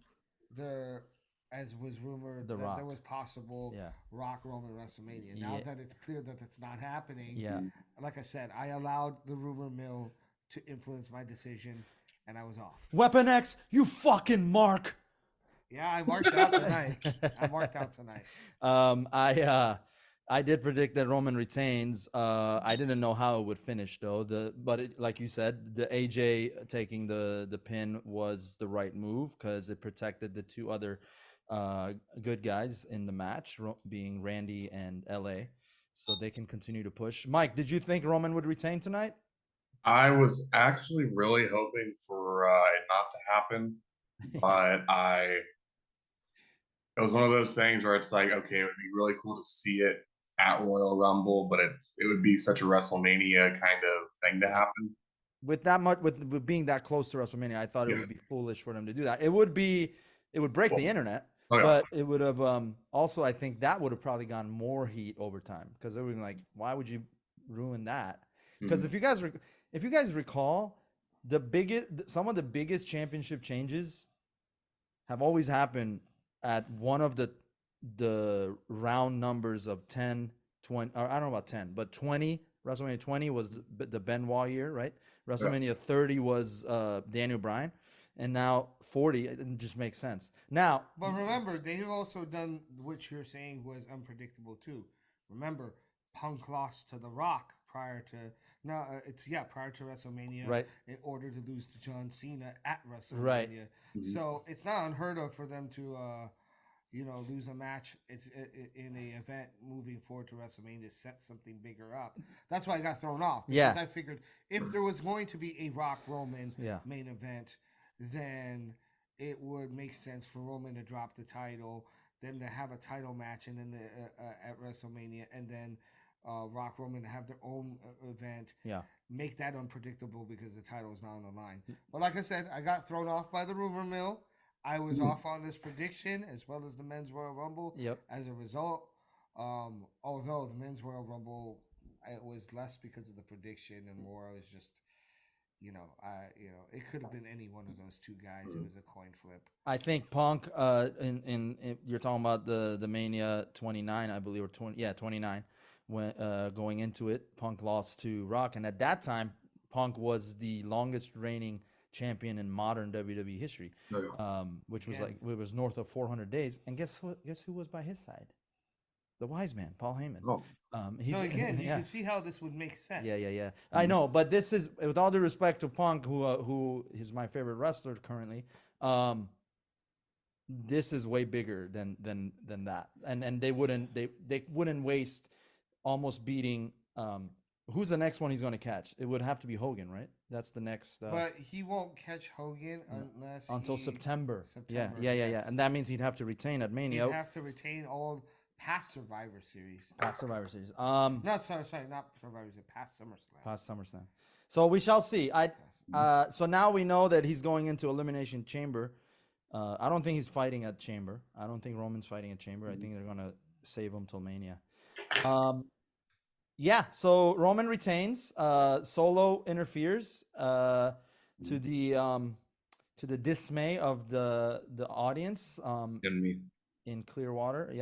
there, as was rumored, The that Rock. there was possible Yeah. Rock Roman WrestleMania. Now Yeah. that it's clear that it's not happening, Yeah. like I said, I allowed the rumor mill to influence my decision, and I was off. Weapon X, you fucking mark. Yeah, I marked out tonight. I marked out tonight. I did predict that Roman retains. I didn't know how it would finish though. Like you said, the AJ taking the pin was the right move because it protected the two other good guys in the match, being Randy and LA, so they can continue to push. Mike, did you think Roman would retain tonight? I was actually really hoping for it not to happen, but it was one of those things where it's like, okay, it would be really cool to see it at Royal Rumble, but it would be such a WrestleMania kind of thing to happen. With that much, with being that close to WrestleMania, I thought it Yeah. would be foolish for them to do that. It would break the internet, Oh, yeah. but it would have also, I think that would have probably gotten more heat over time because they would be like, why would you ruin that? Because if you guys recall, some of the biggest championship changes have always happened at one of the round numbers of 10, 20, or I don't know about 10, but 20. WrestleMania 20 was the Benoit year, right? WrestleMania 30 was Daniel Bryan, and now 40. It just makes sense. Now, But remember, they've also done what you're saying was unpredictable too. Remember, Punk lost to The Rock prior to prior to WrestleMania, right? in order to lose to John Cena at WrestleMania. Right. So it's not unheard of for them to lose a match in a event moving forward to WrestleMania to set something bigger up. That's why I got thrown off. Because I figured if there was going to be a Rock Roman main event, then it would make sense for Roman to drop the title, then to have a title match, and then at WrestleMania, and then Rock Roman to have their own event. Yeah. Make that unpredictable because the title is not on the line. But like I said, I got thrown off by the rumor mill. I was off on this prediction as well as the Men's Royal Rumble. Yep. As a result, although the Men's Royal Rumble, it was less because of the prediction and more it was just, it could have been any one of those two guys. It was a coin flip. I think Punk, in you're talking about the Mania 29, I believe, or 29, when going into it, Punk lost to Rock, and at that time, Punk was the longest reigning champion in modern WWE history, which was it was north of 400 days. And guess who was by his side? The wise man, Paul Heyman. Oh. So again, you can see how this would make sense. Yeah. I know, but this is, with all due respect to Punk, who is my favorite wrestler currently. This is way bigger than that, and they wouldn't waste almost beating. Who's the next one he's going to catch? It would have to be Hogan, right? That's the next. But he won't catch Hogan until September. September. Yeah. And that means he'd have to retain at Mania. He'd have to retain all past Survivor Series. Past Survivor Series. Not not Survivor Series. Past SummerSlam. Past SummerSlam. So we shall see. So now we know that he's going into Elimination Chamber. I don't think he's fighting at Chamber. I don't think Roman's fighting at Chamber. I think they're gonna save him till Mania. Yeah, so Roman retains. Solo interferes to the dismay of the audience And me. in Clearwater.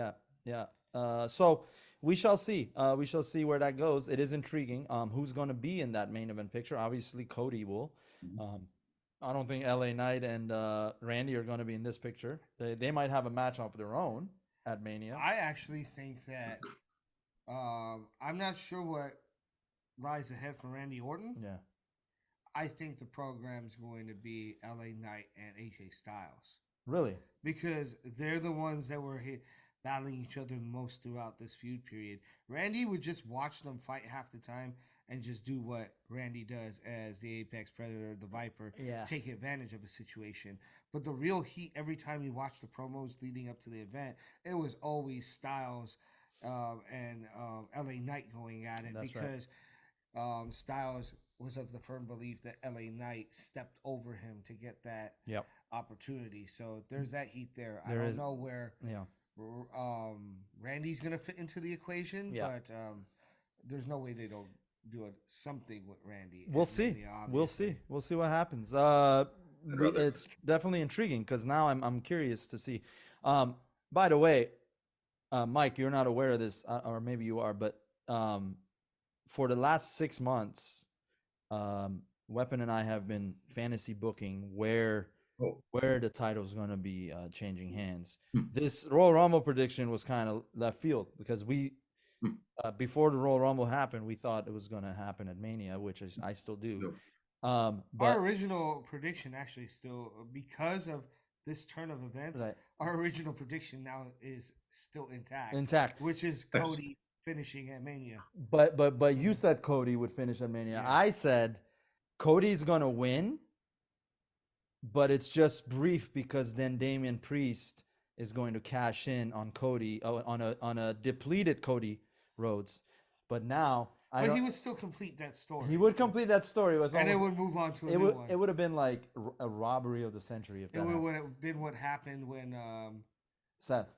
Yeah. So we shall see. We shall see where that goes. It is intriguing. Who's going to be in that main event picture? Obviously, Cody will. I don't think LA Knight and Randy are going to be in this picture. They might have a match of their own at Mania. I actually think that I'm not sure what lies ahead for Randy Orton. Yeah. I think the program's going to be LA Knight and AJ Styles. Really? Because they're the ones that were battling each other most throughout this feud period. Randy would just watch them fight half the time and just do what Randy does as the Apex Predator, the Viper, take advantage of a situation. But the real heat, every time you watch the promos leading up to the event, it was always Styles and LA Knight going at it. That's because Styles was of the firm belief that LA Knight stepped over him to get that opportunity. So there's that heat there. I don't know where Randy's going to fit into the equation, but there's no way they don't do something with Randy. We'll see. We'll see what happens. it's definitely intriguing because now I'm curious to see. By the way, Mike, you're not aware of this, or maybe you are, but for the last 6 months, Weapon and I have been fantasy booking where the title is going to be changing hands. This Royal Rumble prediction was kind of left field because we before the Royal Rumble happened, we thought it was going to happen at Mania, which is I still do. Our But original prediction actually still, because of this turn of events, Right. our original prediction now is still intact. intact. Which is Cody finishing at Mania. But you said Cody would finish at Mania. Yeah. I said Cody's going to win, but it's just brief because then Damian Priest is going to cash in on Cody on a depleted Cody Rhodes. But now But he would still complete that story. he would complete that story. It was and it almost, would move on to a it new would one. it would have been like a robbery of the century if It that happened. would have been what happened when Seth.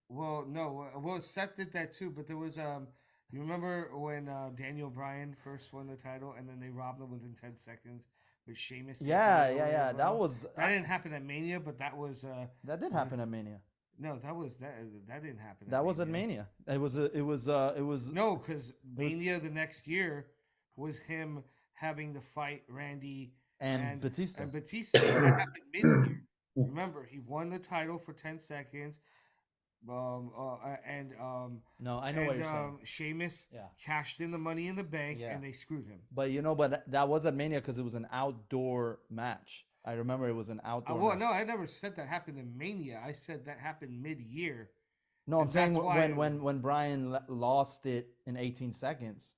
well, no, well, Seth did that too, but there was you remember when Daniel Bryan first won the title and then they robbed him within 10 seconds with Sheamus? Yeah. That was That didn't happen at Mania, but that was that did happen at Mania. no, that didn't happen. That was at Mania. It was No, because Mania the next year was him having to fight Randy and Batista. And Batista that happened mid-year. Remember, he won the title for 10 seconds. No, I know what you're saying. Sheamus Yeah. cashed in the Money in the Bank, Yeah. and they screwed him. But that was at Mania because it was an outdoor match. I remember it was an outdoor. Well, match. no, I never said that happened in Mania. I said that happened mid-year. No, I'm and saying that's why- when Brian lost it in 18 seconds.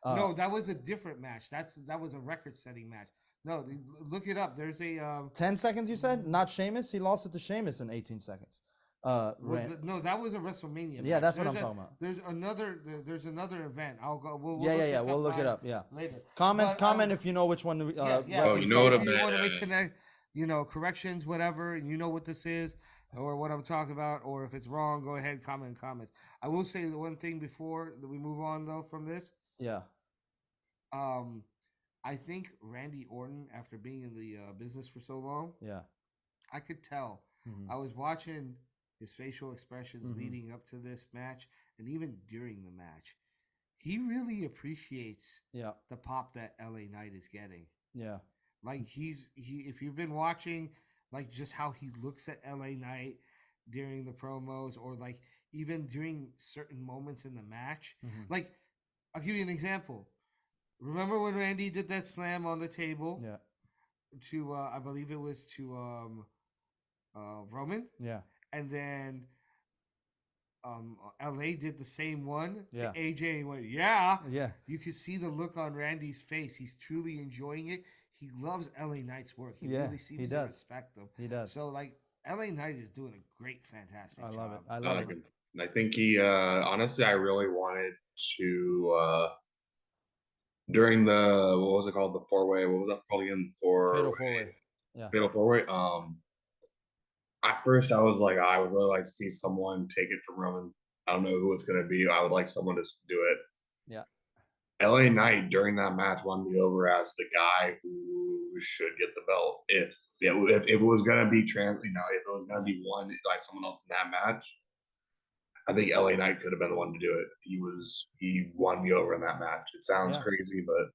No, that was a different match. That was a record-setting match. No, look it up. There's a 10 seconds. You said not Sheamus. He lost it to Sheamus in 18 seconds. no, that was a WrestleMania. Yeah, match. that's what I'm talking about. There's another event. I'll go. We'll Yeah. look We'll look it up up. Yeah. later. Comment But, if you know which one. Oh, you so know what if a you want to bit- make connect, corrections, whatever, and you know what this is or what I'm talking about, or if it's wrong, go ahead, comment in comments. I will say the one thing before that we move on though from this. Yeah. I think Randy Orton, after being in the business for so long, Yeah. I could tell. Mhm. I was watching his facial expressions Mhm. leading up to this match, and even during the match, he really appreciates Yeah. the pop that LA Knight is getting. Yeah. Like if you've been watching, like just how he looks at LA Knight during the promos, or like even during certain moments in the match. Mhm. Like, I'll give you an example. Remember when Randy did that slam on the table Yeah. to I believe it was to Roman, Yeah. and then LA did the same one Yeah. to AJ, and he went, yeah. Yeah. You could see the look on Randy's face. He's truly enjoying it. He loves LA Knight's work. He Yeah, really seems he to does. respect them. He does. So like LA Knight is doing a great, fantastic I job. love it. I Not love a it. good- I think he honestly I really wanted to during the what was it called, the four-way, what was that called again? Fatal 4-way. Yeah. Fatal four-way. At first I was like, I would really like to see someone take it from Roman. I don't know who it's gonna be. I would like someone to do it. Yeah. LA Knight during that match won me over as the guy who should get the belt. If it was gonna be if it was gonna be won by someone else in that match, I think LA Knight could have been the one to do it. He won me over in that match. It sounds Yeah. crazy, but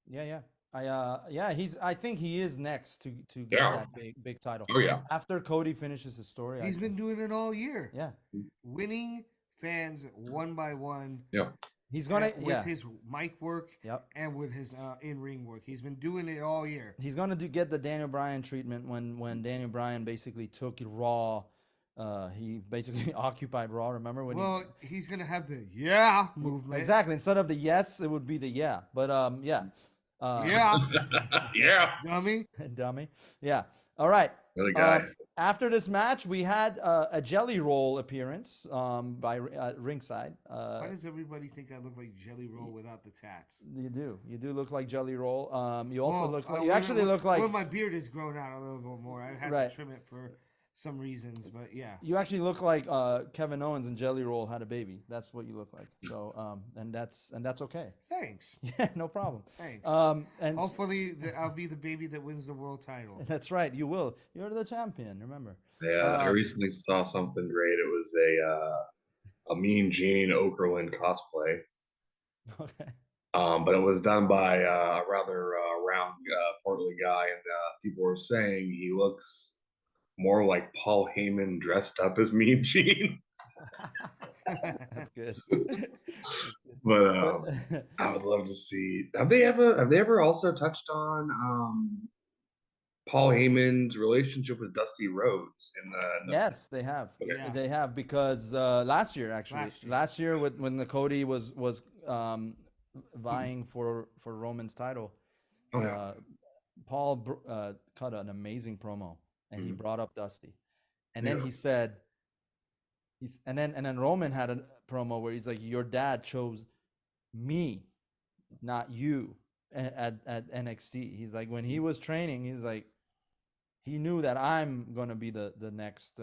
Yeah. I think he is next to get Yeah. that big title. oh yeah. After Cody finishes his story. He's been doing it all year. Yeah. Winning fans one by one. Yeah. He's gonna with his mic work Yep. and with his in-ring work. He's been doing it all year. He's gonna get the Daniel Bryan treatment when Daniel Bryan basically took Raw. He basically occupied Raw. Remember when? Well, he's gonna have the yeah movement. Exactly. Instead of the yes, it would be the yeah. But yeah. Yeah, Yeah. dummy. Dummy. Yeah. All right. Really guy. After this match, we had a Jelly Roll appearance by ringside. Why does everybody think I look like Jelly Roll without the tats? You do. You do look like Jelly Roll. You also Well, look like. You when- actually look like. When my beard is grown out a little bit more, I had Right. to trim it for some reasons, but yeah. You actually look like Kevin Owens and Jelly Roll had a baby. That's what you look like. So and that's okay. Thanks. Yeah, no problem. Thanks. And Hopefully, I'll be the baby that wins the world title. that's right. You will. You're the champion. Remember. Yeah, I recently saw something great. It was a Mean Gene Okerlund cosplay. Okay. But it was done by a rather round, portly guy, and people were saying he looks more like Paul Heyman dressed up as Mean Gene. That's good. But But I would love to see. Have they ever also touched on Paul Heyman's relationship with Dusty Rhodes in the yes, they have. Yeah. They have because last year actually, Last year. when the Cody was vying for Roman's title, Oh, yeah. Paul cut an amazing promo and he Mhm. brought up Dusty, and then Yeah. he said, and then Roman had a promo where he's like, "Your dad chose me, not you." At NXT, he's like, when he was training, he's like, he knew that I'm gonna be the next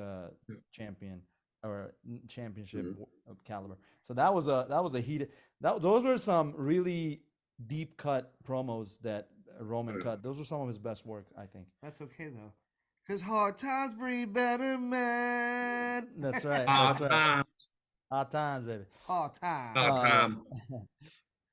champion or championship Mhm. caliber. So that was a heated. Those were some really deep cut promos that Roman cut. Those were some of his best work, I think. That's okay though, because hard times bring better men. That's right. Hard That's right. time. Hard times, baby. Hard times. Hard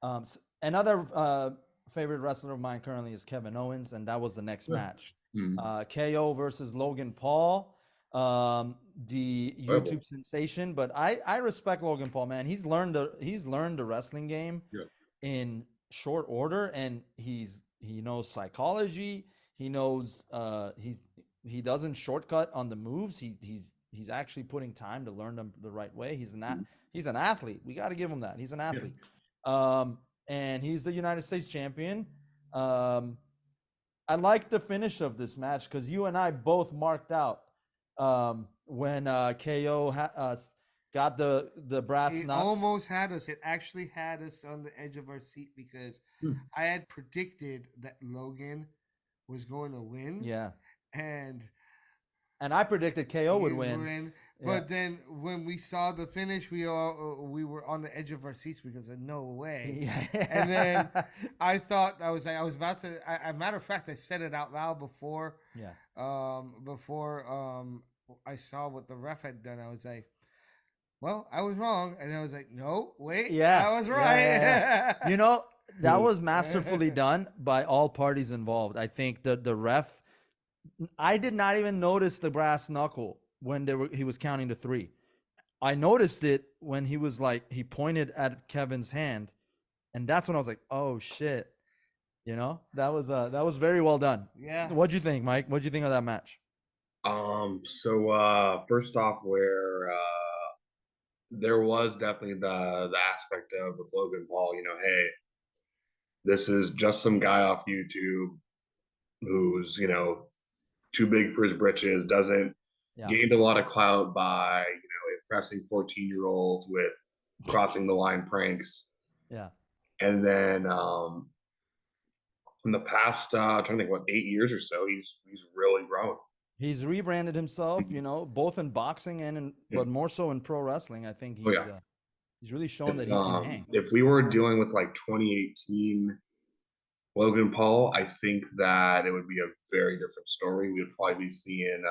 time. Another favorite wrestler of mine currently is Kevin Owens, and that was the next match. Mhm. KO versus Logan Paul, the YouTube sensation. But I respect Logan Paul, man. He's learned the wrestling game Yeah. in short order, and he knows psychology. He knows he doesn't shortcut on the moves. He's actually putting time to learn them the right way. He's an athlete. We got to give him that. He's an athlete. And he's the United States champion. I like the finish of this match because you and I both marked out when KO got the brass It knucks. almost had us. It actually had us on the edge of our seat because I had predicted that Logan was going to win. Yeah. And I predicted KO would he win. But then when we saw the finish, we were on the edge of our seats because of no way. Yeah. And then I thought I was about to. A matter of fact, I said it out loud before. Yeah. Before I saw what the ref had done, I was like, "Well, I was wrong," and I was like, "No, wait, Yeah. I was right." Yeah. You know, that was masterfully done by all parties involved. I think the ref. I did not even notice the brass knuckle when he was counting to 3. I noticed it when he pointed at Kevin's hand, and that's when I was like, "Oh shit!" You know, that was very well done. Yeah. What'd you think, Mike? What'd you think of that match? So first off, where there was definitely the aspect of with Logan Paul, hey, this is just some guy off YouTube who's, too big for his britches, doesn't gained a lot of clout by, impressing 14-year-olds with crossing the line pranks. Yeah. And then in the past, I'm trying to think, 8 years or so, he's really grown. He's rebranded himself, both in boxing and but more so in pro wrestling. I think he's really shown that he can hang. If we were dealing with 2018 Logan Paul, I think that it would be a very different story. We would probably be seeing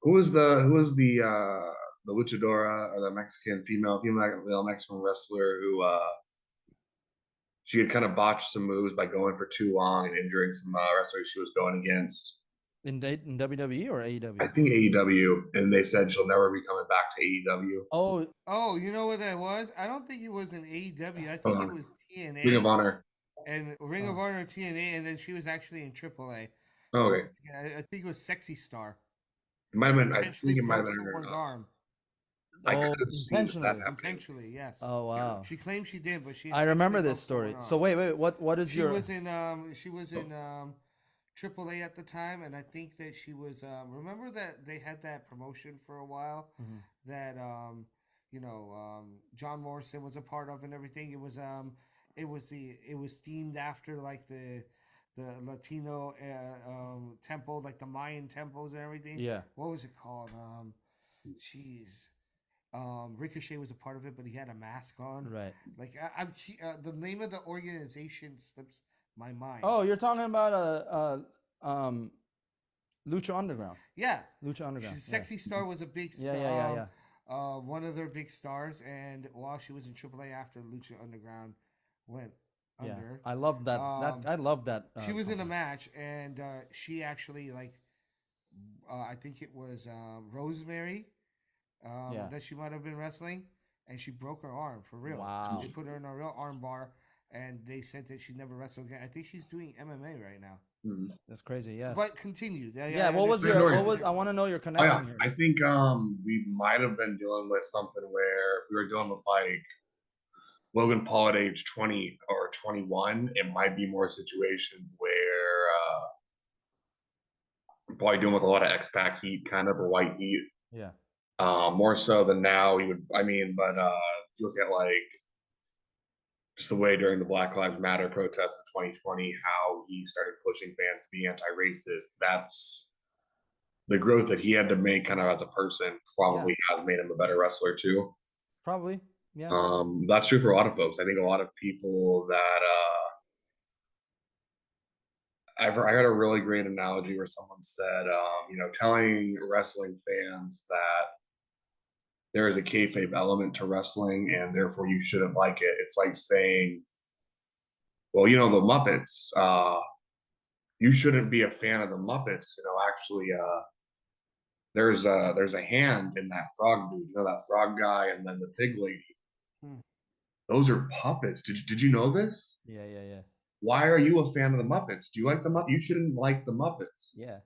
who was the luchadora or the Mexican female Mexican wrestler who she had kind of botched some moves by going for too long and injuring some wrestlers she was going against. In WWE or AEW? I think AEW, and they said she'll never be coming back to AEW. Oh, you know what that was? I don't think it was in AEW. I think it was TNA. Ring of Honor. And Ring of Honor, TNA, and then she was actually in AAA. Oh, okay. I think it was Sexy Star. It might have been. I think it might have been someone's arm. I could have seen that happening. Intentionally, yes. Oh wow. She claimed she did, but she. I remember this story. So wait, what is your? She was in AAA at the time, and I think that she was. Remember that they had that promotion for a while that John Morrison was a part of and everything. It was themed after like the the Latino temple, like the Mayan temples and everything. Yeah. What was it called? Jeez. Ricochet was a part of it, but he had a mask on. Right. Like the name of the organization slips my mind. Oh, you're talking about Lucha Underground. Yeah, Lucha Underground. Sexy Star was a big Yeah, star. yeah, yeah, yeah. One of their big stars, and while she was in AAA after Lucha Underground went Yeah, under, I love that. I love that. she was in a company. match, and she actually I think it was Rosemary Yeah. that she might have been wrestling, and she broke her arm for real. Wow. They put her in a real arm bar, and they said that she never wrestled again. I think she's doing MMA right now. Mhm. That's crazy. Yeah. But continue. Yeah. What was your- your? what What was- was? I want to know your Oh connection yeah, here. I think we might have been dealing with something where if we were dealing with like Logan Paul at age 20 or 21, it might be more a situation where probably dealing with a lot of X-Pac heat, kind of, or white heat. Yeah. More so than now. He would, I mean, but if you look at like just the way during the Black Lives Matter protests in 2020, how he started pushing fans to be anti-racist. That's the growth that he had to make, kind of as a person, probably has made him a better wrestler too. Probably. Yeah. That's true for a lot of folks. I think a lot of people that I heard a really great analogy where someone said, telling wrestling fans that there is a kayfabe element to wrestling and therefore you shouldn't like it. It's like saying, well, the Muppets, you shouldn't be a fan of the Muppets. Actually, there's a hand in that frog dude, that frog guy and then the pig lady. Hmm. Those are puppets. Did you know this? Yeah. Yeah. Yeah. Why are you a fan of the Muppets? Do you like the Muppets? You shouldn't like the Muppets. Yeah.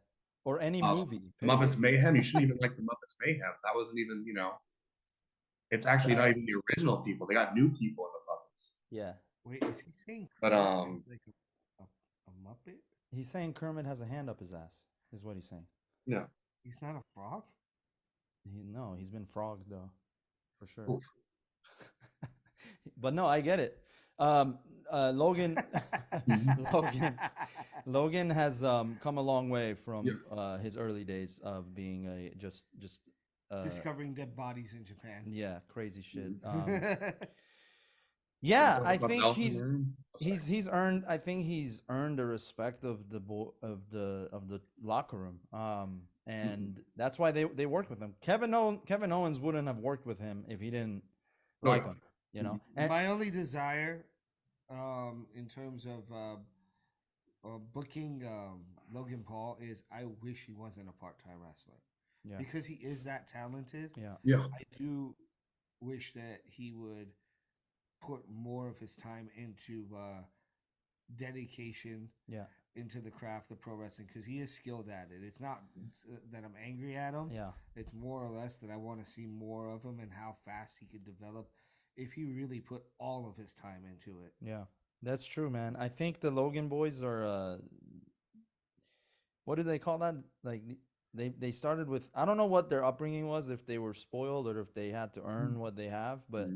Or any movie. Muppets Mayhem. You shouldn't even like the Muppets Mayhem. That wasn't even, it's actually not even the original people. They got new people in the Muppets. Yeah. Wait, is he saying But, Kermit is like a Muppet? He's saying Kermit has a hand up his ass. Is what he's saying. Yeah. He's not a frog? No, he's been frogged though, for sure. Oof. But no, I get it. Logan, Logan has come a long way from his early days of being a just Discovering dead bodies in Japan. yeah, crazy shit. Yeah, I think he's earned. I think he's earned the respect of the locker room. And that's why they worked with him. Kevin Owens wouldn't have worked with him if he didn't like him. And my only desire, in terms of booking Logan Paul, is I wish he wasn't a part-time wrestler. yeah, Because he is that talented. yeah, I do wish that he would put more of his time into dedication yeah, into the craft of pro wrestling, because he is skilled at it. It's not that I'm angry at him. yeah. It's more or less that I want to see more of him and how fast he could develop if he really put all of his time into it. Yeah, that's true, man. I think the Logan boys are what do they call that? Like they started with, I don't know what their upbringing was, if they were spoiled or if they had to earn what they have, but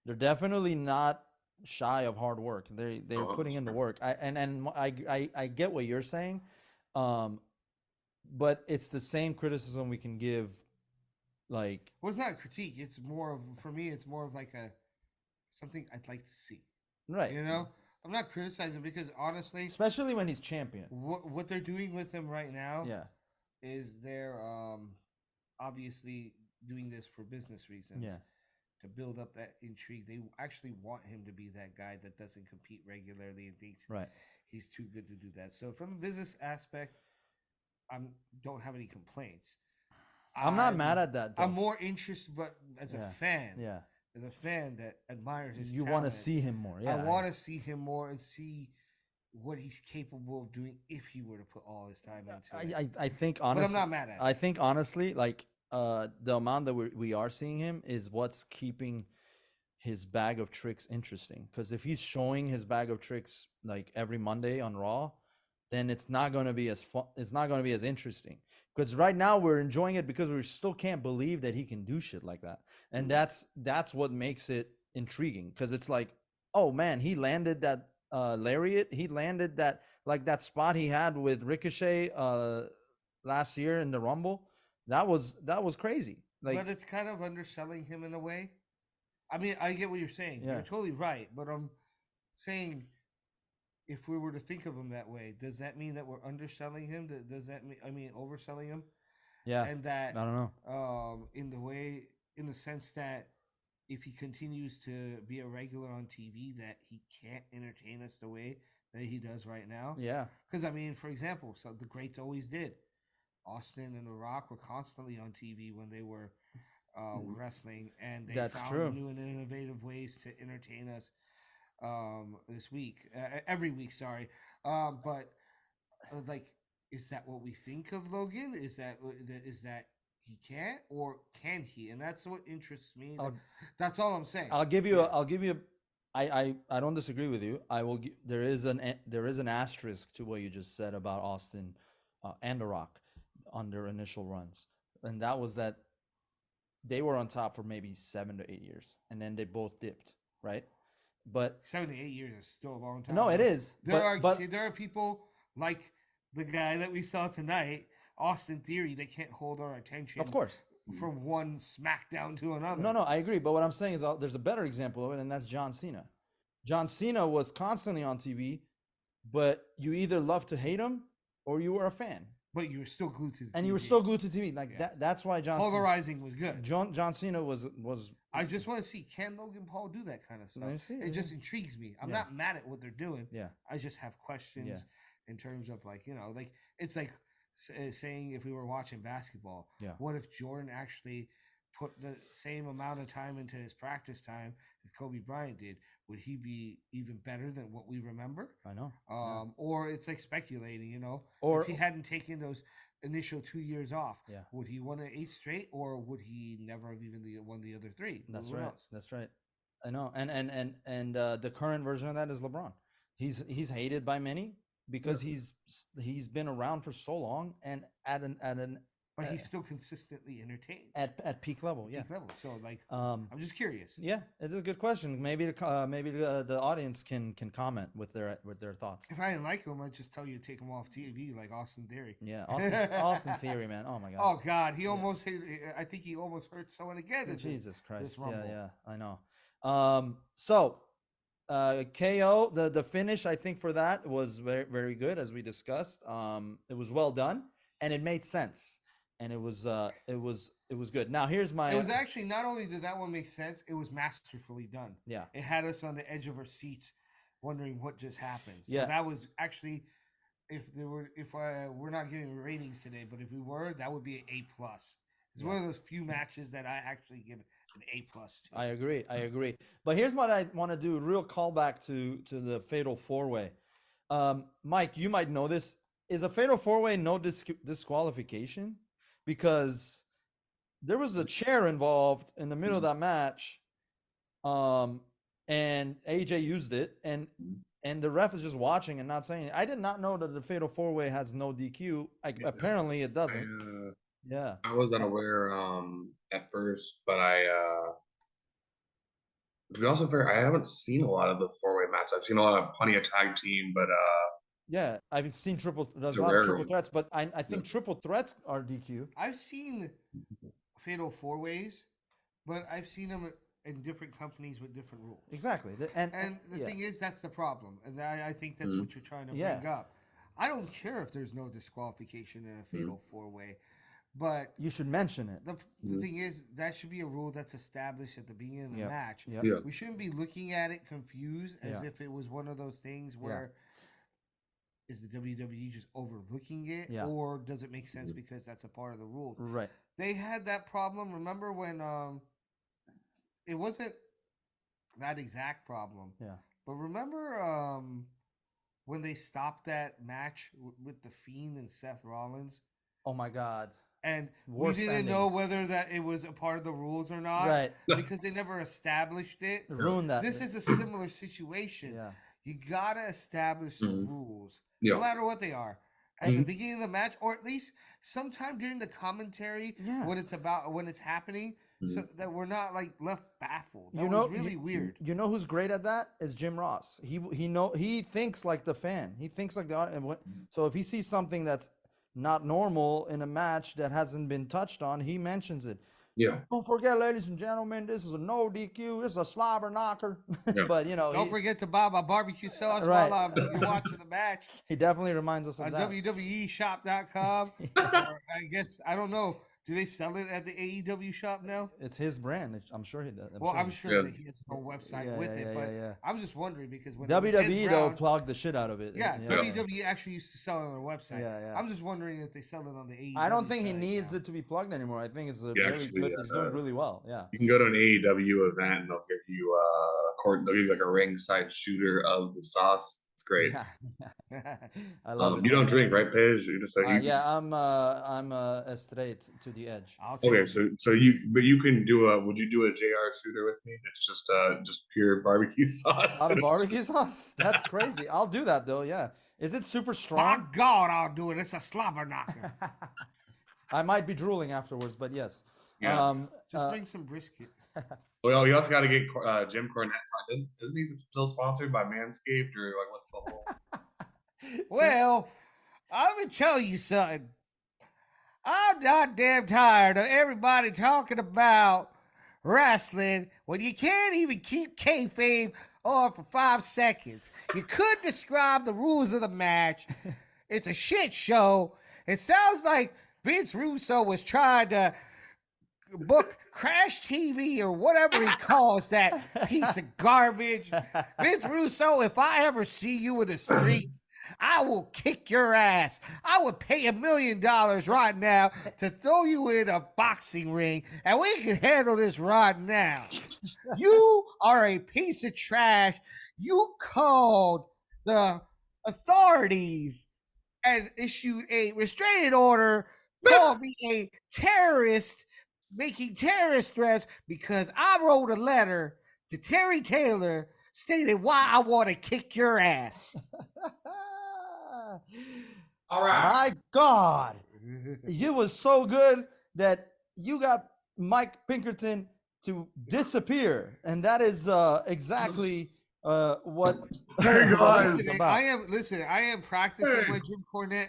they're definitely not shy of hard work. They're putting in the work. I get what you're saying, but it's the same criticism we can give. Like, well, it's not a critique. It's more of, for me, it's more of like something I'd like to see. right? I'm not criticizing, because honestly, Especially when he's champion. what they're doing with him right now, Yeah, is they're obviously doing this for business reasons. yeah, To build up that intrigue. They actually want him to be that guy that doesn't compete regularly and thinks right. he's too good to do that. So from a business aspect, I don't have any complaints. I'm not mad at that, though. I'm more interested, but as a fan, Yeah, as a fan that admires his you want talent, to see him more. Yeah, I want to see him more and see what he's capable of doing if he were to put all his time into it. I think honestly, But I'm not mad at it. I think honestly, like the amount that we are seeing him is what's keeping his bag of tricks interesting. Because if he's showing his bag of tricks like every Monday on Raw, then it's not going to be as fun. It's not going to be as interesting. Because right now we're enjoying it because we still can't believe that he can do shit like that, and that's what makes it intriguing. Because it's like, oh man, he landed that lariat, he landed that like that spot he had with Ricochet last year in the Rumble. That was crazy. Like, but it's kind of underselling him in a way. I mean, I get what you're saying. Yeah. You're totally right, but I'm saying if we were to think of him that way, does that mean that we're underselling him? Does that mean overselling him? yeah, And that I don't know. in the sense that if he continues to be a regular on TV, that he can't entertain us the way that he does right now. Yeah, Because I mean, for example, so the greats always did. Austin and The Rock were constantly on TV when they were wrestling, and they That's found true. new and innovative ways to entertain us every week. Sorry, but like, is that what we think of Logan? Is that he can't, or can he? And that's what interests me. That's all I'm saying. I'll give you. I'll give you. I don't disagree with you. I will. There is an asterisk to what you just said about Austin and The Rock on their initial runs, and that was that they were on top for maybe 7 to 8 years, and then they both dipped, right? But 7 to 8 years is still a long time. no, it is. There are people like the guy that we saw tonight, Austin Theory, that can't hold our attention. Of course. From one SmackDown to another. No, I agree. But what I'm saying is there's a better example of it, and that's John Cena. John Cena was constantly on TV, but you either love to hate him or you were a fan. But you were still glued to the TV. And you were still glued to TV. Like that's why John Polarizing was good. John Cena was I just want to see, can Logan Paul do that kind of stuff? It just intrigues me. I'm not mad at what they're doing. Yeah. I just have questions in terms of like it's like saying if we were watching basketball, what if Jordan actually put the same amount of time into his practice time as Kobe Bryant did? Would he be even better than what we remember? I know. Or it's like speculating, or if he hadn't taken those initial 2 years off, would he won 8 straight, or would he never have even won the other 3? That's right. That's right. I know. And the current version of that is LeBron. He's hated by many because he's been around for so long and but he's still consistently entertained at peak level. Peak level. So like, I'm just curious. Yeah, it's a good question. Maybe the audience can comment with their thoughts. If I didn't like him, I'd just tell you to take him off TV, like Austin Theory. Yeah, Austin Theory, man. Oh my God. Oh God, he almost hit. I think he almost hurt someone again. Jesus Christ. Yeah, I know. So KO, the finish, I think for that was very, very good, as we discussed. It was well done and it made sense. And it was good. Now here's my. It was actually, not only did that one make sense, it was masterfully done. Yeah. It had us on the edge of our seats, wondering what just happened. So yeah. That was actually, we're not giving ratings today, but if we were, that would be an A+. It's one of those few matches that I actually give an A+ to. I agree. But here's what I want to do. Real callback to the Fatal 4-Way. Mike, you might know this. Is a Fatal 4-Way no disqualification? Because there was a chair involved in the middle of that match, and AJ used it, and the ref is just watching and not saying it. I did not know that the Fatal 4-Way has no DQ. Apparently it doesn't. I was unaware at first, but to be also fair, I haven't seen a lot of the 4-Way match. I've seen plenty of tag team, but yeah, I've seen there's a lot of triple threats, but I think triple threats are DQ. I've seen Fatal 4-Ways, but I've seen them in different companies with different rules. Exactly. And the thing is, that's the problem. And I think that's what you're trying to bring up. I don't care if there's no disqualification in a Fatal 4-Way, but you should mention it. The thing is, that should be a rule that's established at the beginning of the match. Yep. We shouldn't be looking at it confused as if it was one of those things where is the WWE just overlooking it, or does it make sense because that's a part of the rules? Right. They had that problem. Remember when it wasn't that exact problem. Yeah. But remember when they stopped that match with The Fiend and Seth Rollins? Oh my God. And we didn't know whether that it was a part of the rules or not. Right. Because they never established it. Ruined that. This is a similar situation. Yeah. You gotta establish the rules, Yeah. no matter what they are, at the beginning of the match, or at least sometime during the commentary when it's happening. so that we're not like left baffled. That You know, was really weird. You know who's great at that is Jim Ross. He thinks like the fan. He thinks like the audience. So if he sees something that's not normal in a match that hasn't been touched on, he mentions it. Yeah. Don't forget, ladies and gentlemen, this is a no DQ. This is a slobber knocker. Yeah. But you know, Don't forget to buy my barbecue sauce Right. while you're watching the match he definitely reminds us of on that. WWEshop.com. Or I guess I don't know. Do they sell it at the AEW shop now? It's his brand. I'm sure he does. I'm he- sure Yeah. that he has his own website Yeah, with yeah, it. yeah, But yeah. I was just wondering because when it was WWE his though brand- plugged the shit out of it. yeah, WWE actually used to sell it on their website. Yeah, yeah. I'm just wondering if they sell it on the AEW. I don't think he site needs now. it to be plugged anymore. I think it's a Yeah, very actually, good. It's doing really well. Yeah. You can go to an AEW event and they'll give you they'll give you like a ringside shooter of the sauce. It's great. Yeah. I love it. You don't man. drink, right, Paige? You just Yeah, I'm straight to the edge. I'll take Okay, it. so you can do would you do a JR shooter with me? It's just pure barbecue sauce. Out of barbecue sauce? That's crazy. I'll do that though. Yeah. Is it super By strong? God, I'll do it. It's a slobber knocker. I might be drooling afterwards, but yes. Yeah. Just bring some brisket. Well, you also got to get Jim Cornette. Isn't he still sponsored by Manscaped or like what's the whole? Well, I'm gonna tell you something. I'm not damn tired of everybody talking about wrestling when you can't even keep kayfabe on for 5 seconds. You could describe the rules of the match. It's a shit show. It sounds like Vince Russo was trying to book Crash TV or whatever he calls that piece of garbage. Vince Russo, if I ever see you in the streets, I will kick your ass. I would pay $1 million right now to throw you in a boxing ring, and we can handle this right now. You are a piece of trash. You called the authorities and issued a restraining order, called me a terrorist, making terrorist threats because I wrote a letter to Terry Taylor stating why I want to kick your ass. All right. My God. You was so good that you got Mike Pinkerton to disappear. And that is exactly what Hey, guys. it's about. I am practicing my Jim Cornette,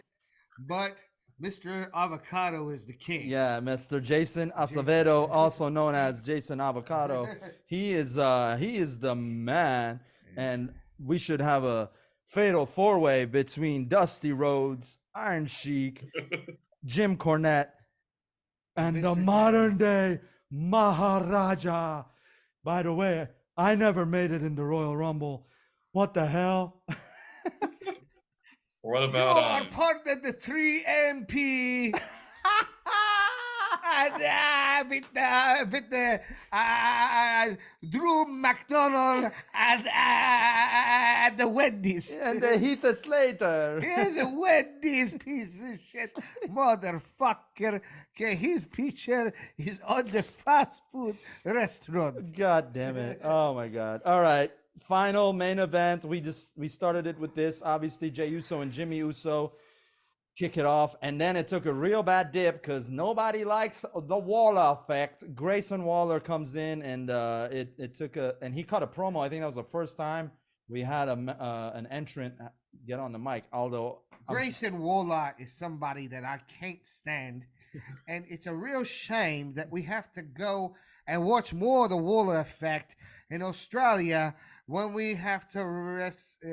but Mr. Avocado is the king. Yeah, Mr. Jason Acevedo, also known as Jason Avocado. He is the man, and we should have a fatal four-way between Dusty Rhodes, Iron Sheik, Jim Cornette, and the modern day Maharaja. By the way, I never made it in the Royal Rumble. What the hell? What You about are part of the 3MP. And with Drew McDonald and the Wendy's. And the Heath Slater. Here's a Wendy's piece of shit, motherfucker. Okay, his picture is on the fast food restaurant. God damn it. Oh my God. All right. Final main event. We started it with this. Obviously, Jey Uso and Jimmy Uso kick it off. And then it took a real bad dip because nobody likes the Waller effect. Grayson Waller comes in and it took and he cut a promo. I think that was the first time we had an entrant get on the mic. Although Grayson Waller is somebody that I can't stand. And it's a real shame that we have to go and watch more of the Waller effect in Australia when we have to rest.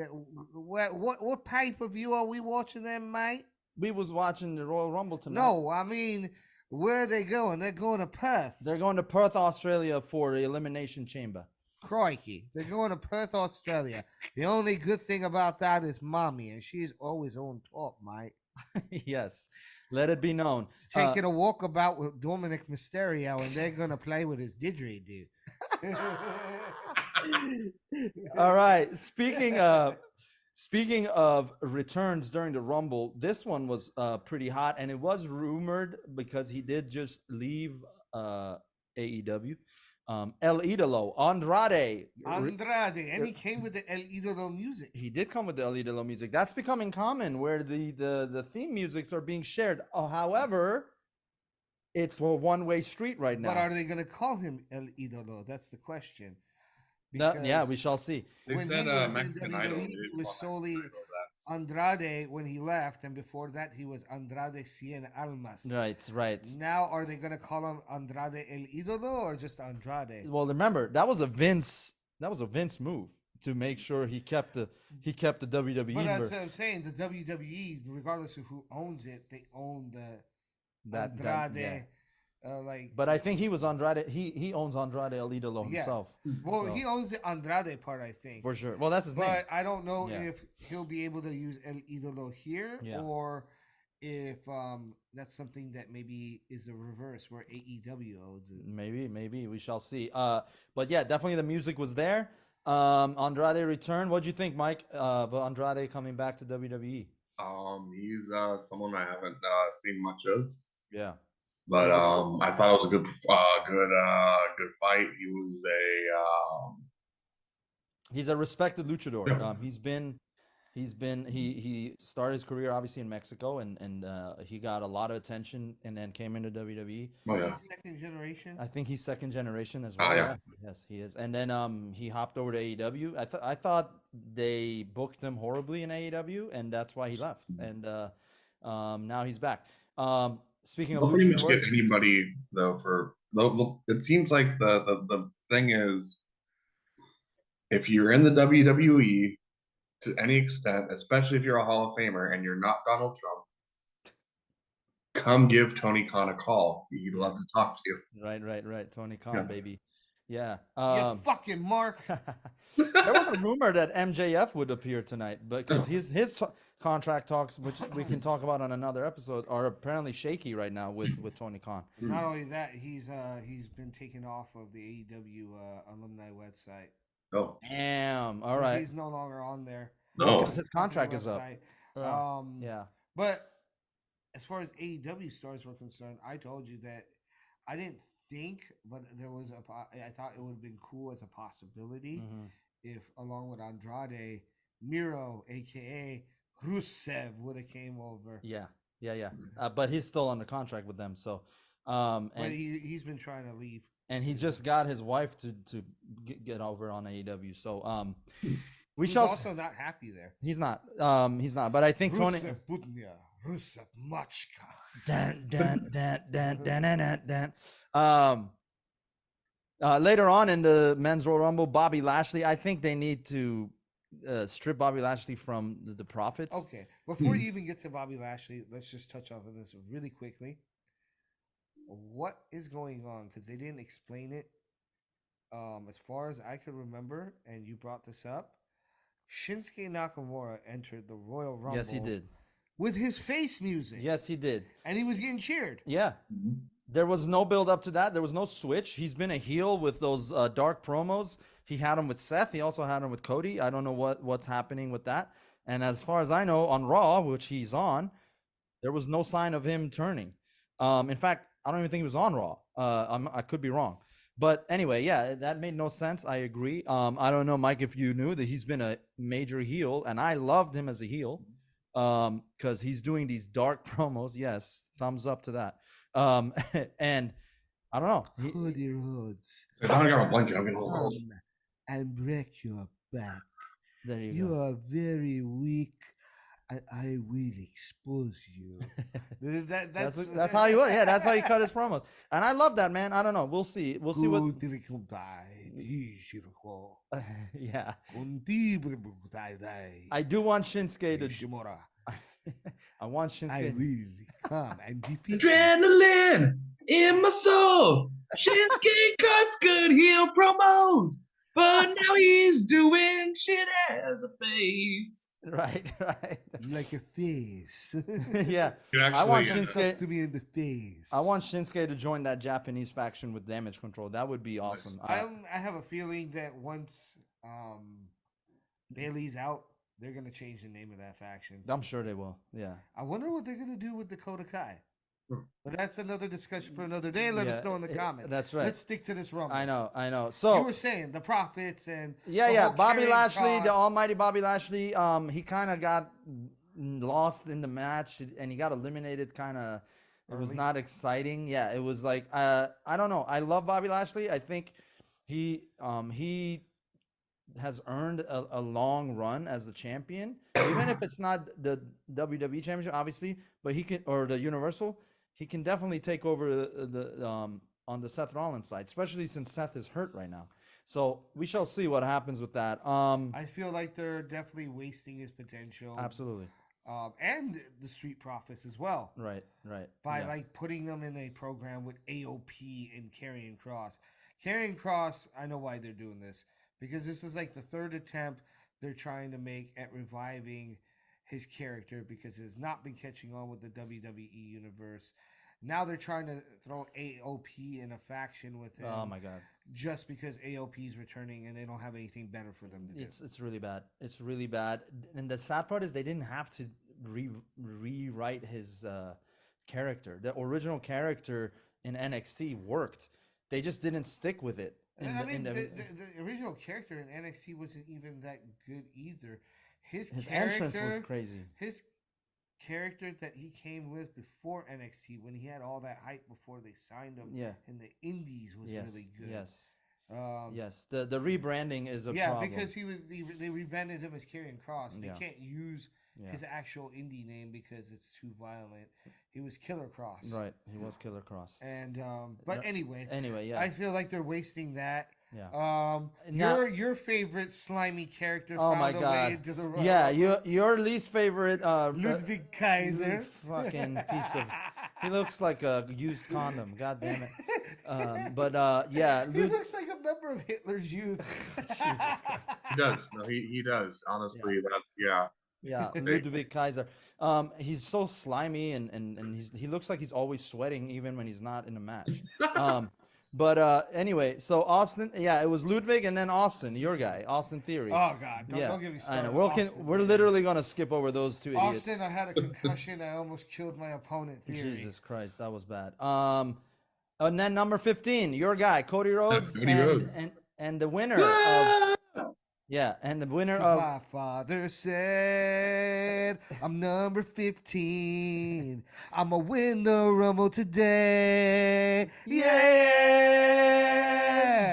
What pay-per-view are we watching then, mate? we was watching the Royal Rumble tonight. No, I mean, where are they going? They're going to Perth. They're going to Perth, Australia for the Elimination Chamber. Crikey. They're going to Perth, Australia. The only good thing about that is mommy, and she's always on top, mate. Yes. Let it be known. Taking a walkabout with Dominic Mysterio, and they're going to play with his didgeridoo. All right. Speaking of returns during the Rumble, this one was pretty hot, and it was rumored because he did just leave AEW. El Idolo, Andrade, and he came with the El Idolo music. he did come with the El Idolo music. That's becoming common where the theme musics are being shared. However, it's a one-way street right now. But are they going to call him El Idolo? That's the question. Yeah, we shall see. They When said he was in Mexican Idol. WWE, They he didn't was call him solely Mexican Idol. That's Andrade when he left, and before that he was Andrade Cien Almas. Right. Now are they gonna call him Andrade El Idolo or just Andrade? Well, remember that was a Vince move to make sure he kept the WWE. But that's what I'm saying. The WWE, regardless of who owns it, they own the Andrade. Like, but I think he was Andrade. He owns Andrade El Idolo yeah. himself. Well, so, he owns the Andrade part, I think. for sure. Well, that's his name. But I don't know Yeah. if he'll be able to use El Idolo here Yeah. or if that's something that maybe is the reverse where AEW owns it. Maybe we shall see. But yeah, definitely the music was there. Andrade returned. What'd you think, Mike? Of Andrade coming back to WWE? he's someone I haven't seen much of. Yeah. But I thought it was a good fight. He was He's a respected luchador. Yeah. He started his career obviously in Mexico and he got a lot of attention and then came into WWE. oh yeah. Second generation. I think he's second generation as well. Oh, yeah. Yes, he is. And then he hopped over to AEW. I thought they booked him horribly in AEW and that's why he left. And now he's back. Speaking of They'll pretty much get luchadors, anybody though it seems like the thing is if you're in the WWE to any extent, especially if you're a Hall of Famer and you're not Donald Trump, come give Tony Khan a call. He'd love to talk to you. right. Tony Khan, Yeah. baby. Yeah. Yeah, fucking Mark. There was a rumor that MJF would appear tonight, but because his contract talks, which we can talk about on another episode, are apparently shaky right now with Tony Khan. Not only that, he's been taken off of the AEW alumni website. Oh Damn. All So right. he's no longer on there. no. Because his contract is up. Website. Yeah. But as far as AEW stars were concerned, I told you that I didn't think, but there was I thought it would have been cool as a possibility Mhm. if, along with Andrade, Miro, aka Rusev, would have came over. Yeah. But he's still under contract with them, so. But And he's been trying to leave. and he just got his wife to get over on AEW, so we He's shall. also not happy there. He's not. But I think Tony. Rusev Budnia, Rusev Machka. Dan. Later on in the Men's Royal Rumble, Bobby Lashley. I think they need to strip Bobby Lashley from the profits. Okay, before you even get to Bobby Lashley, let's just touch off of this really quickly. What is going on? Because they didn't explain it. As far as I could remember, and you brought this up, Shinsuke Nakamura entered the Royal Rumble. Yes, he did. With his face music. Yes, he did. And he was getting cheered. Yeah. There was no build up to that. There was no switch. He's been a heel with those dark promos. He had him with Seth. He also had him with Cody. I don't know what's happening with that. And as far as I know, on Raw, which he's on, there was no sign of him turning. In fact, I don't even think he was on Raw. I could be wrong. But anyway, yeah, that made no sense. I agree. I don't know, Mike, if you knew that he's been a major heel, and I loved him as a heel because he's doing these dark promos. Yes, thumbs up to that. And I don't know. Cody Rhodes. I thought I got a blanket. I'm gonna hold on. Come and break your back. There you You go. are very weak, and I will expose you. That's how he was. Yeah, that's how he cut his promos. And I love that, man. I don't know. We'll see. We'll see what. Yeah. I do want Shinsuke to. I want Shinsuke. I will come and defeat you. Adrenaline in my soul. Shinsuke cuts good heel promos, but now he's doing shit as a face. Right. Like a face. Yeah. You I want actually- Shinsuke. To me in the face. I want Shinsuke to join that Japanese faction with Damage Control. That would be awesome. I have a feeling that once Bailey's out, they're gonna change the name of that faction. I'm sure they will. Yeah. I wonder what they're gonna do with Dakota Kai. But that's another discussion for another day. Let us know in the comments. That's right. Let's stick to this rumble. I know. You So were saying the profits and the yeah. whole Bobby carrying Lashley, the costs. almighty Bobby Lashley. He kind of got lost in the match, and he got eliminated kind of It was early. not exciting. Yeah, it was like I don't know. I love Bobby Lashley. I think he has earned a long run as the champion, even if it's not the WWE championship, obviously, but he can, or the Universal, he can definitely take over the on the Seth Rollins side, especially since Seth is hurt right now. So we shall see what happens with that. I feel like they're definitely wasting his potential. Absolutely. And the Street Profits as well. Right. By Yeah. like putting them in a program with AOP and Karrion Cross. Karrion Cross, I know why they're doing this. Because this is like the third attempt they're trying to make at reviving his character because it has not been catching on with the WWE universe. Now they're trying to throw AOP in a faction with him. Oh my God. Just because AOP is returning and they don't have anything better for them to do. It's really bad. It's really bad. And the sad part is they didn't have to rewrite his character. The original character in NXT worked. They just didn't stick with it. The original character in NXT wasn't even that good either. His entrance was crazy. His character that he came with before NXT, when he had all that hype before they signed him in the Indies, was really good. Yes. The rebranding is a problem. Because they rebranded him as Karrion Cross. They can't use his actual indie name because it's too violent. He was Killer Cross. Right, he was Killer Cross. And anyway, yeah. I feel like they're wasting that. Yeah. Your favorite slimy character oh found my a God. way into the Royal Yeah, Rumble. your least favorite Ludwig Kaiser. Fucking piece of he looks like a used condom. God damn it. He looks like a member of Hitler's Youth. Jesus Christ. He does. No, he does. Honestly, that's Yeah, Ludwig Kaiser. He's so slimy and he looks like he's always sweating even when he's not in a match. Anyway, so Austin, it was Ludwig and then Austin, your guy, Austin Theory. Oh God, don't get me started. I know. We're literally gonna skip over those two idiots. Austin, I had a concussion. I almost killed my opponent. Theory. Jesus Christ, that was bad. And then number 15, your guy, Cody Rhodes, and the winner of. Yeah, and the winner of. My father said, I'm number 15. I'ma win the Rumble today. Yeah!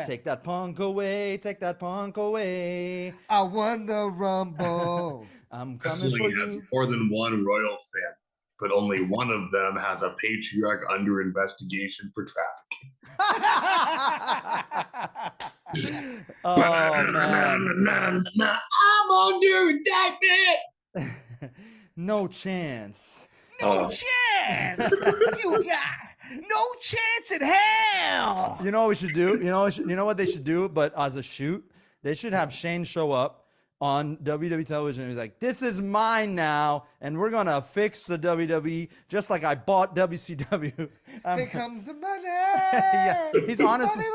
Take that punk away. Take that punk away. I won the Rumble. I'm coming Wrestling for has you. more than one royal fan, but only one of them has a patriarch under investigation for trafficking. Oh, man. I'm under indictment. No chance. No chance! You got no chance in hell! You know what we should do? You know what they should do? But as a shoot, they should have Shane show up on WWE television. He's like, "This is mine now, and we're gonna fix the WWE just like I bought WCW." Here comes the money. Yeah, he's honestly. Money.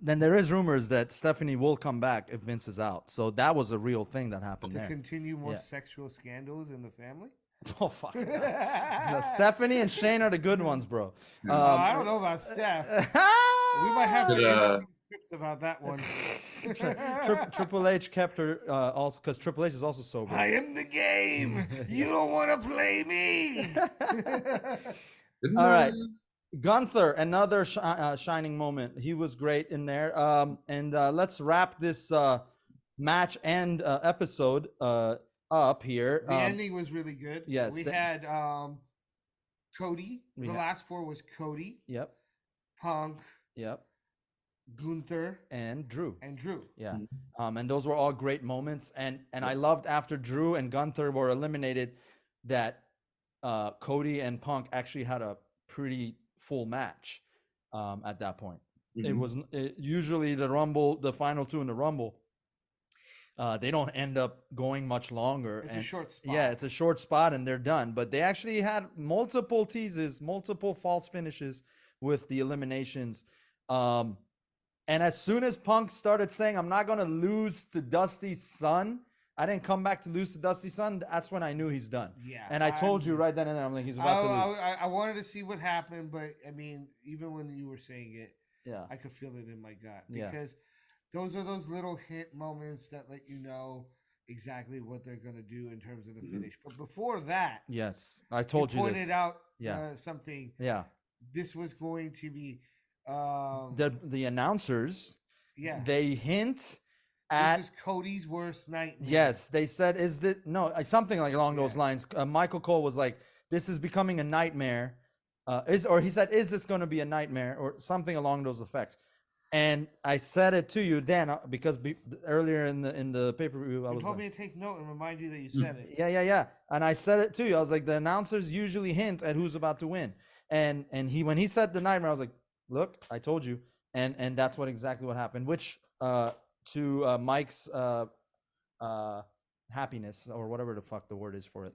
Then there is rumors that Stephanie will come back if Vince is out. So that was a real thing that happened To there. continue more sexual scandals in the family? Oh fuck! No, Stephanie and Shane are the good ones, bro. I don't know about Steph. We might have to tips about that one. Triple H kept her also because Triple H is also sober. I am the game. You don't want to play me. All right, Gunther, another shining moment. He was great in there. Let's wrap this match and episode up here. The ending was really good. Yes, we had Cody. The last four was Cody. Yep. Punk. Yep. Gunther and Drew. Yeah. And those were all great moments. And I loved after Drew and Gunther were eliminated that Cody and Punk actually had a pretty full match at that point. Mm-hmm. It was usually the final two in the Rumble. They don't end up going much longer. It's a short spot. Yeah, it's a short spot and they're done. But they actually had multiple teases, multiple false finishes with the eliminations. And as soon as Punk started saying, I'm not going to lose to Dusty's son, I didn't come back to lose to Dusty's son, that's when I knew he's done. Yeah. And I told you right then and there, I'm like, he's about to lose. I wanted to see what happened, but I mean, even when you were saying it, I could feel it in my gut. Because those are those little hint moments that let you know exactly what they're going to do in terms of the finish. But before that, Yes, I you told you pointed this. out Yeah. something. Yeah. This was going to be, The announcers, yeah. they hint This at is Cody's worst nightmare. yes, they said is this no something like along those Yeah. lines. Michael Cole was like, "This is becoming a nightmare." He said, "Is this going to be a nightmare?" or something along those effects. And I said it to you then because earlier in the pay per view I You was told like, me to take note and remind you that you said it. yeah, and I said it to you. I was like, the announcers usually hint at who's about to win, and he when he said the nightmare, I was like, look, I told you, and that's exactly what happened. Which to Mike's happiness or whatever the fuck the word is for it.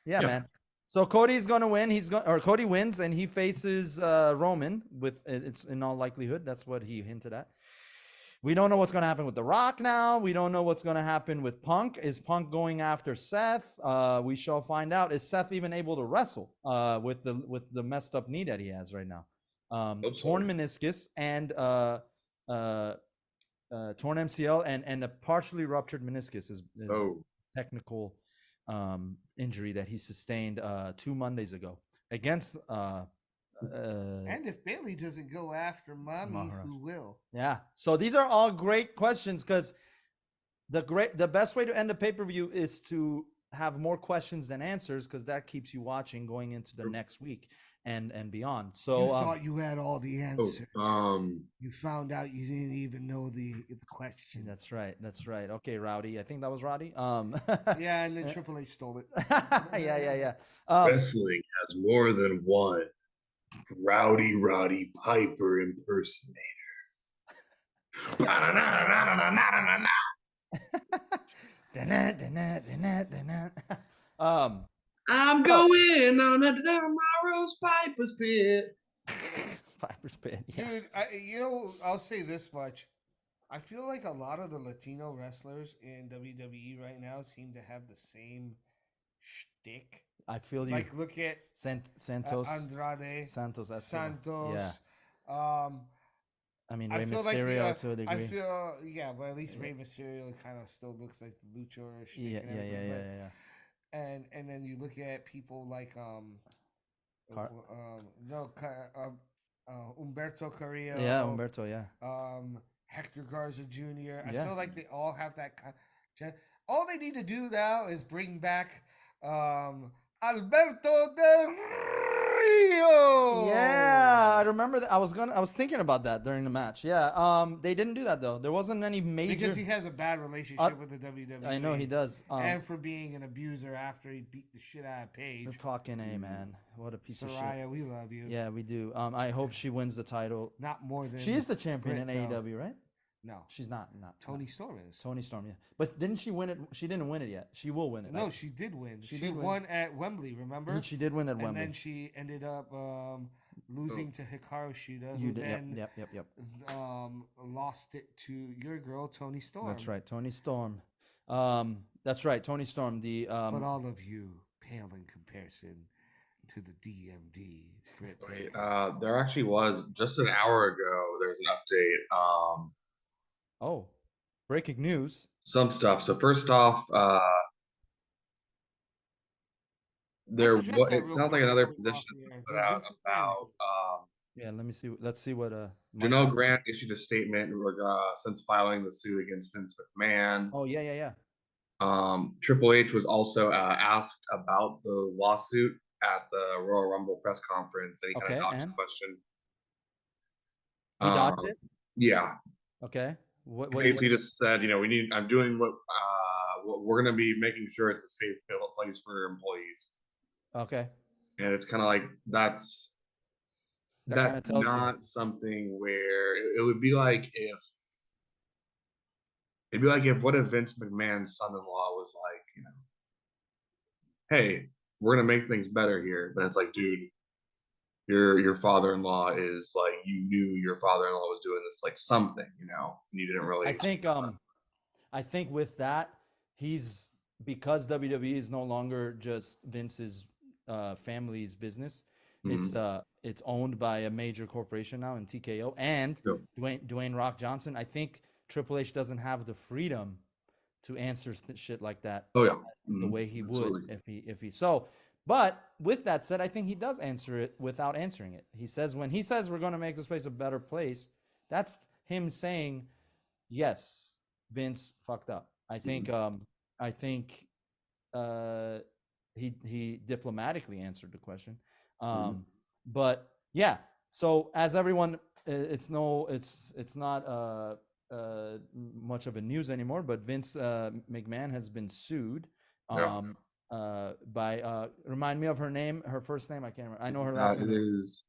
Yeah, man. So Cody's gonna win. Cody wins and he faces Roman with it's in all likelihood. That's what he hinted at. We don't know what's going to happen with The Rock now. We don't know what's going to happen with Punk. Is Punk going after Seth? We shall find out. Is Seth even able to wrestle with the messed up knee that he has right now? Torn meniscus and torn MCL and a partially ruptured meniscus is technical injury that he sustained 2 Mondays ago against and if Bailey doesn't go after Mommy, Maharaj. who will? Yeah. So these are all great questions because the best way to end a pay-per-view is to have more questions than answers because that keeps you watching going into the next week and beyond. So you thought you had all the answers. You found out you didn't even know the question. That's right. That's right. Okay, Rowdy. I think that was Rowdy. Yeah, and then Triple H stole it. Yeah. Wrestling has more than one Roddy Piper impersonator. I'm going on a tomorrow's Piper's Pit. Piper's Pit. Yeah. Dude, I'll say this much. I feel like a lot of the Latino wrestlers in WWE right now seem to have the same shtick. I feel you. Like, look at Santos. Andrade. Santos. Yeah. I mean, Rey Mysterio to a degree. I feel, but at least Rey Mysterio kind of still looks like the luchador shtick. Yeah. And then you look at people like Humberto Carrillo. Yeah, Humberto. Yeah. Hector Garza Jr. I feel like they all have that all they need to do now is bring back Alberto Del Rio. Yeah, I remember that. I was thinking about that during the match. Yeah. They didn't do that though. There wasn't any major because he has a bad relationship with the WWE. I know he does. And for being an abuser after he beat the shit out of Paige. The fucking A, man. What a piece of shit. Soraya, we love you. Yeah, we do. I hope she wins the title. Not more than she is the champion in AEW, right? No, she's not. Tony Storm is. Tony Storm, yeah. But didn't she win it? She didn't win it yet. She will win it. No, she did win. She won at Wembley, remember? She did win at Wembley. And then she ended up losing to Hikaru Shida, who then yep. lost it to your girl, Tony Storm. That's right, Tony Storm. That's right, Tony Storm. The but all of you pale in comparison to the DMD. There actually was just an hour ago. There's an update. Oh, breaking news. Some stuff. So first off, it sounds like another position put out about. Yeah, let's see what Janelle Grant issued a statement since filing the suit against Vince McMahon. Oh yeah. Triple H was also asked about the lawsuit at the Royal Rumble press conference, and he kind of dodged the question. He dodged it? Yeah. Okay. What basically just said, I'm doing what we're going to be making sure it's a safe place for employees. Okay. And it's kind of like that's not something where it would be like if what if Vince McMahon's son-in-law was like, hey, we're going to make things better here. But it's like, dude, your father-in-law is like, you knew your father-in-law was doing this, like something, and you didn't really. I think with that, because WWE is no longer just Vince's family's business. Mm-hmm. It's owned by a major corporation now in TKO and Dwayne Rock Johnson. I think Triple H doesn't have the freedom to answer shit like that Oh yeah. the Mhm. way he Absolutely. would if he so. But with that said, I think he does answer it without answering it. He says when he says we're going to make this place a better place, that's him saying yes, Vince fucked up. I think uh he diplomatically answered the question. But yeah, so as everyone it's no it's not much of a news anymore, but Vince McMahon has been sued Yeah. by remind me of her name, her first name, I can't remember. I know her last It name is is.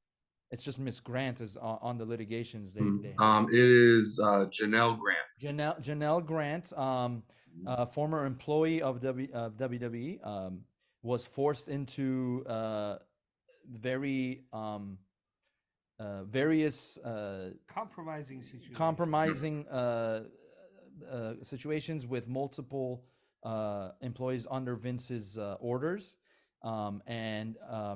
it's just Miss Grant is on the litigations they have. It is Janelle Grant. Janelle Grant, former employee of WWE, was forced into very various Compromising situation. compromising situations with multiple employees under Vince's orders.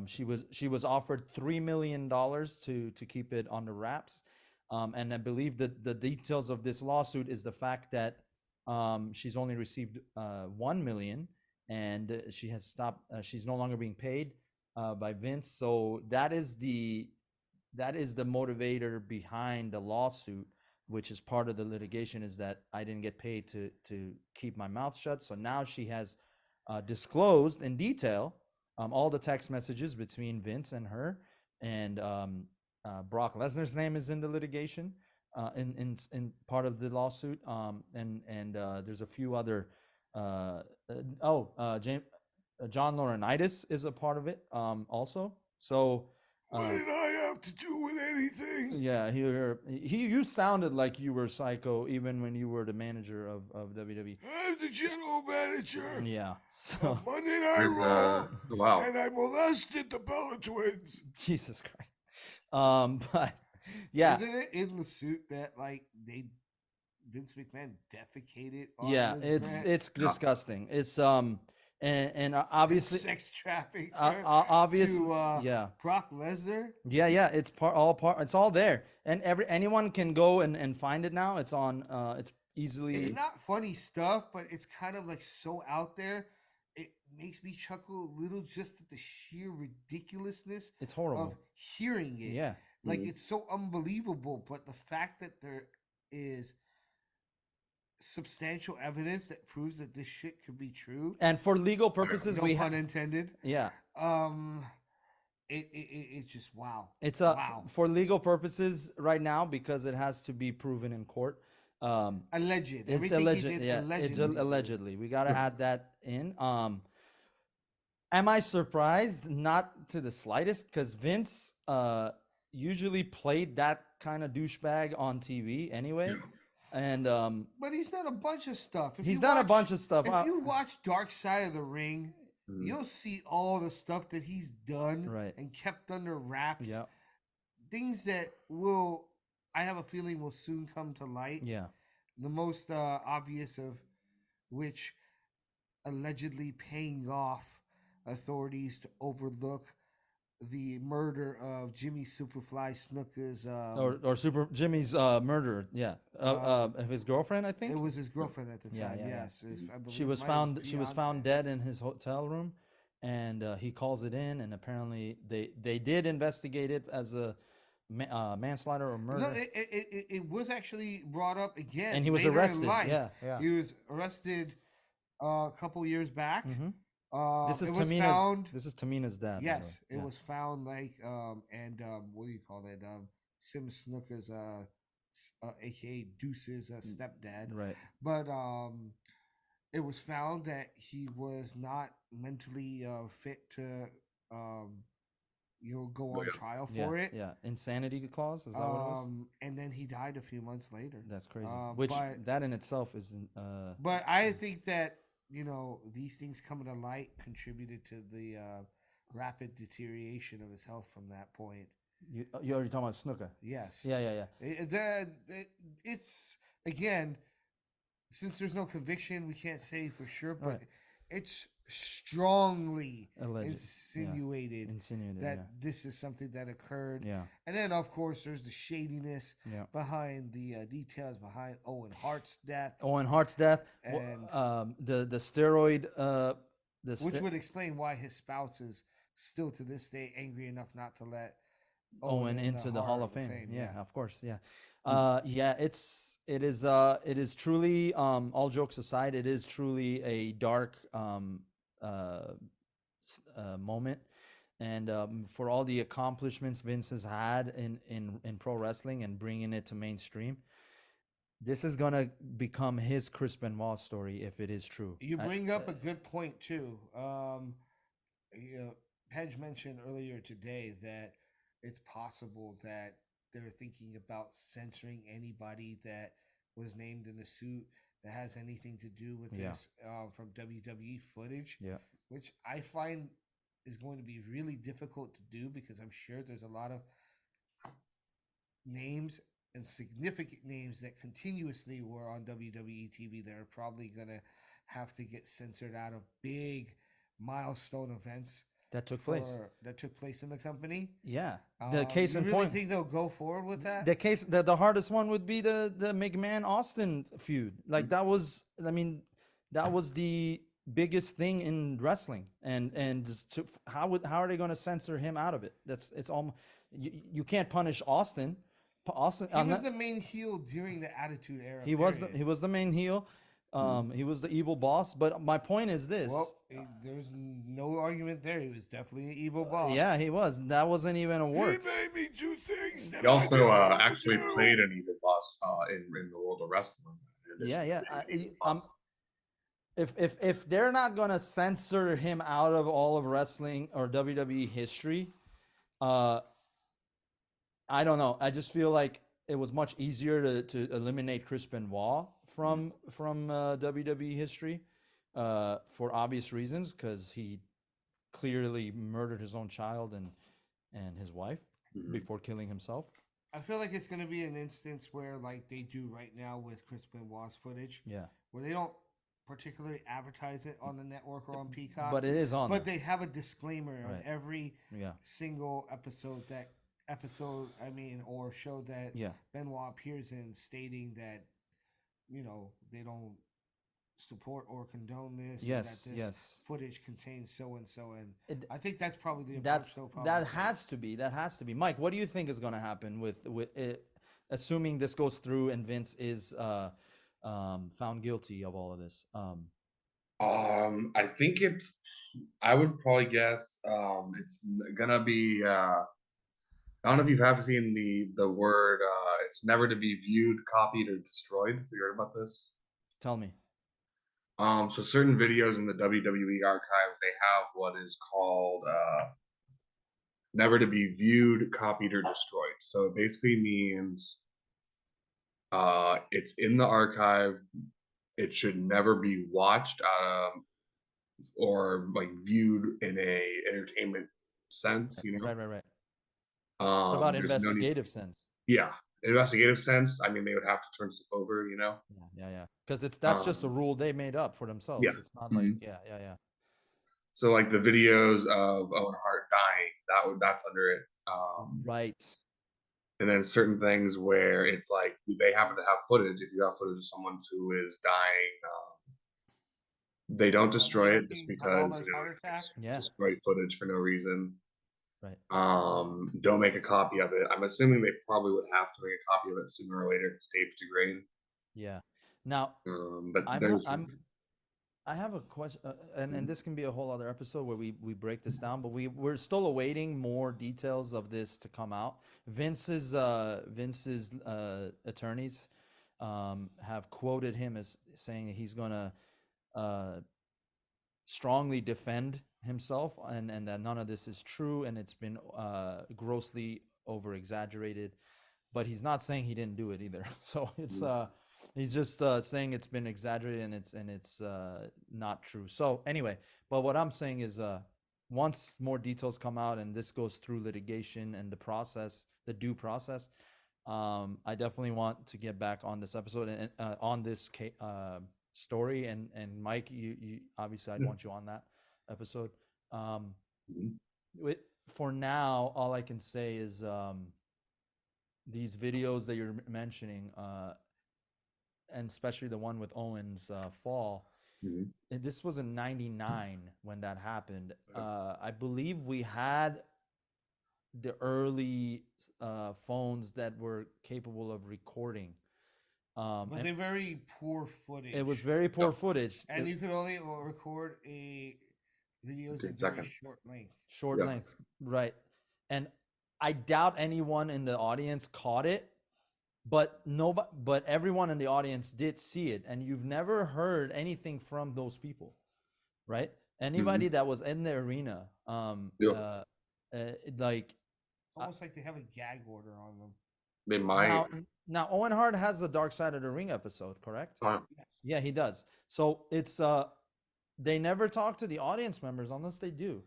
She was offered $3 million to keep it under wraps. And I believe that the details of this lawsuit is the fact that she's only received 1 million, and she has stopped. She's no longer being paid by Vince. So that is the motivator behind the lawsuit, which is part of the litigation, is that I didn't get paid to keep my mouth shut. So now she has disclosed in detail all the text messages between Vince and her, and Brock Lesnar's name is in the litigation in part of the lawsuit, and there's a few other. James John Laurinaitis is a part of it also. So. What did I have to do with anything? Yeah, you sounded like you were psycho even when you were the manager of WWE. I'm the general manager Yeah. So of Monday Night It's, Raw, wow. and I molested the Bella Twins. Jesus Christ. But yeah. Isn't it in the suit that like Vince McMahon defecated on Yeah, Ms. Grant? it's disgusting. It's and obviously sex trafficking obvious to yeah. Brock Lesnar. Yeah, it's it's all there. And anyone can go and find it now. It's on it's easily. It's not funny stuff, but it's kind of like so out there. It makes me chuckle a little just at the sheer ridiculousness It's horrible of hearing it. Yeah. Like it's so unbelievable, but the fact that there is substantial evidence that proves that this shit could be true, and for legal purposes, no pun intended. Yeah. It's just wow. It's wow. For legal purposes right now, because it has to be proven in court. Alleged. It's alleged. Yeah, it's allegedly. We got to add that in. Am I surprised? Not to the slightest, because Vince usually played that kind of douchebag on TV anyway. And but he's done a bunch of stuff. He's done a bunch of stuff. If you watch Dark Side of the Ring, you'll see all the stuff that he's done and kept under wraps. Yeah. Things that will, I have a feeling, will soon come to light. Yeah. The most obvious of which, allegedly paying off authorities to overlook the murder of Jimmy Superfly Snuka's or Super Jimmy's murder, of his girlfriend, I think. It was his girlfriend at the time. Yes, she was found dead in his hotel room, and he calls it in, and apparently they did investigate it as a manslaughter or murder. No, it was actually brought up again, and he was arrested. Yeah, he was arrested a couple years back. Mm-hmm. This is Tamina's dad. Yes, it was found like what do you call it? Sim Snooker's aka Deuce's stepdad. Right. But it was found that he was not mentally fit to go on trial for it. Yeah, insanity clause, is that what it was? And then he died a few months later. That's crazy. Which that in itself isn't but I think that these things coming to light contributed to the rapid deterioration of his health from that point. You already talking about Snuka? Yes. Yeah. It's again, since there's no conviction, we can't say for sure. But it's strongly Alleged. insinuated Insinuated. that this is something that occurred. Yeah. And then, of course, there's the shadiness Yeah. behind the details behind Owen Hart's death, Owen Hart's death. and The steroid. which would explain why his spouse is still to this day angry enough not to let Owen in into the Hall of Fame. Yeah, of course. Yeah. Yeah, it is truly all jokes aside, it is truly a dark moment. And for all the accomplishments Vince has had in pro wrestling and bringing it to mainstream, this is gonna become his Chris Benoit story if it is true. You bring up a good point too. You know, Hedge mentioned earlier today that it's possible that they're thinking about censoring anybody that was named in the suit that has anything to do with this from WWE footage, which I find is going to be really difficult to do because I'm sure there's a lot of names and significant names that continuously were on WWE TV that are probably going to have to get censored out of big milestone events that took place in the company. Yeah. The case in you really point. think they'll go forward with that? The hardest one would be the McMahon Austin feud. Like that was, I mean, that was the biggest thing in wrestling. And how are they going to censor him out of it? It's almost, you can't punish Austin. He was the main heel during the Attitude Era. He was the main heel. He was the evil boss. But my point is this. Well, there's no argument there. He was definitely an evil boss. Yeah, he was. That wasn't even a work. He made me do things. He also actually played an evil boss in the world of wrestling. Yeah. If they're not gonna censor him out of all of wrestling or WWE history, I don't know. I just feel like it was much easier to eliminate Chris Benoit from WWE history for obvious reasons, because he clearly murdered his own child and his wife before killing himself. I feel like it's going to be an instance where, like they do right now with Chris Benoit's footage, where they don't particularly advertise it on the network or on Peacock, but it is on. But they have a disclaimer on every single episode or show that Benoit appears in, stating that they don't support or condone this. Yes, and that this footage contains so and so, and I think that's probably the approach. That has to be. Mike, what do you think is going to happen with it, assuming this goes through and Vince is found guilty of all of this? I think I would probably guess it's gonna be. I don't know if you have seen the word. It's never to be viewed, copied, or destroyed. Have you heard about this? Tell me. So certain videos in the WWE archives, they have what is called never to be viewed, copied, or destroyed. So it basically means it's in the archive. It should never be watched or like viewed in a entertainment sense. Right. What about investigative sense? Yeah, investigative sense. I mean, they would have to turn stuff over, Yeah. Because that's just a rule they made up for themselves. Yeah. It's not like So like the videos of Owen Hart dying, that's under it. Right. And then certain things where it's like they happen to have footage. If you have footage of someone who is dying, they don't destroy it just because destroy footage for no reason. Right. Don't make a copy of it. I'm assuming they probably would have to make a copy of it sooner or later to stage degrade. Yeah. Now, but I have a question, and this can be a whole other episode where we break this down. But we're still awaiting more details of this to come out. Vince's attorneys have quoted him as saying that he's gonna strongly defend himself and that none of this is true and it's been grossly over exaggerated, but he's not saying he didn't do it either. So it's he's just saying it's been exaggerated and it's not true. So anyway, but what I'm saying is once more details come out and this goes through litigation and the due process, I definitely want to get back on this episode and on this story, and Mike, you obviously I'd Yeah. want you on that episode. Mhm. For now, all I can say is these videos that you're mentioning, and especially the one with Owen's fall. Mhm. And this was in '99 when that happened. Okay. I believe we had the early phones that were capable of recording. But And they're very poor footage. it was very poor Yep. footage. And you could only record videos 15 in very second. short length. Short Yeah. length, right? And I doubt anyone in the audience caught it, but nobody, but everyone in the audience did see it, and you've never heard anything from those people, right? Anybody that was in the arena, Yep. like It's almost like they have a gag order on them. They might. now Owen Hart has the Dark Side of the Ring episode, correct? Yes. Yeah, he does. So it's they never talk to the audience members unless they do.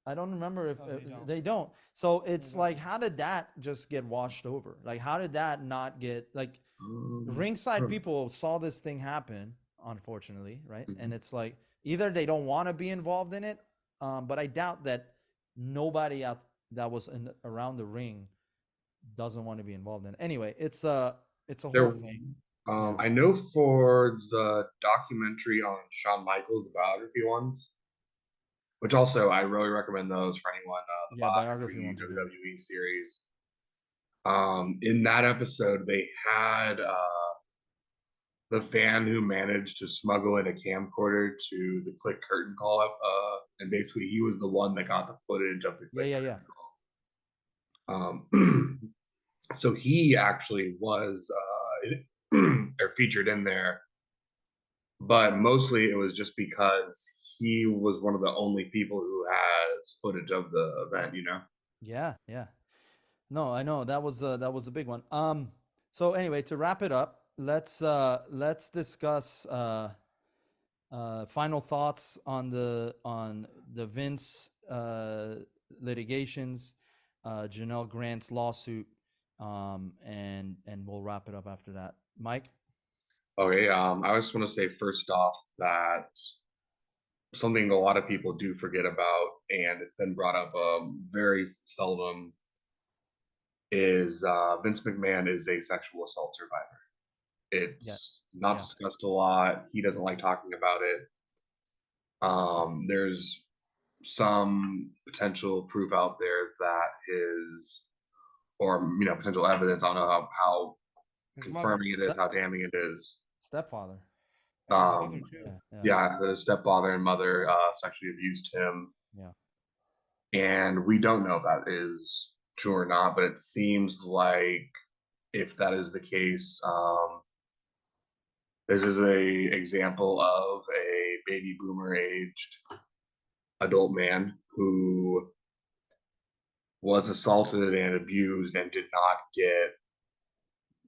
I don't remember if No, they don't. they don't. So it's don't. like, how did that just get washed over? Like, how did that not get like ringside Sure. people saw this thing happen, unfortunately, right? Mhm. And it's like either they don't want to be involved in it, but I doubt that nobody out that was around the ring doesn't want to be involved in it. Anyway, it's a There, whole thing. Yeah. I know for the documentary on Shawn Michaels, the biography ones, which also I really recommend those for anyone. The Yeah, biography biography ones are good. WWE series. In that episode, they had the fan who managed to smuggle in a camcorder to the click curtain call up, and basically he was the one that got the footage of the click Yeah. curtain call. So he actually was or featured in there, but mostly it was just because he was one of the only people who has footage of the event. Yeah. No, I know that was a big one. So anyway, to wrap it up, let's discuss final thoughts on the Vince litigations, Janelle Grant's lawsuit, and we'll wrap it up after that. Mike. Okay, I just want to say first off that something a lot of people do forget about, and it's been brought up very seldom, is Vince McMahon is a sexual assault survivor. Yeah. It's not Yeah. discussed a lot. He doesn't like talking about it. There's some potential proof out there that his, or potential evidence. I don't know how His mother. confirming it is, how damning it is. Stepfather. And his mother, Um, too. yeah, that his stepfather and mother sexually abused him, Yeah. and we don't know if that is true or not. But it seems like if that is the case, this is a example of a baby boomer aged adult man who was assaulted and abused and did not get,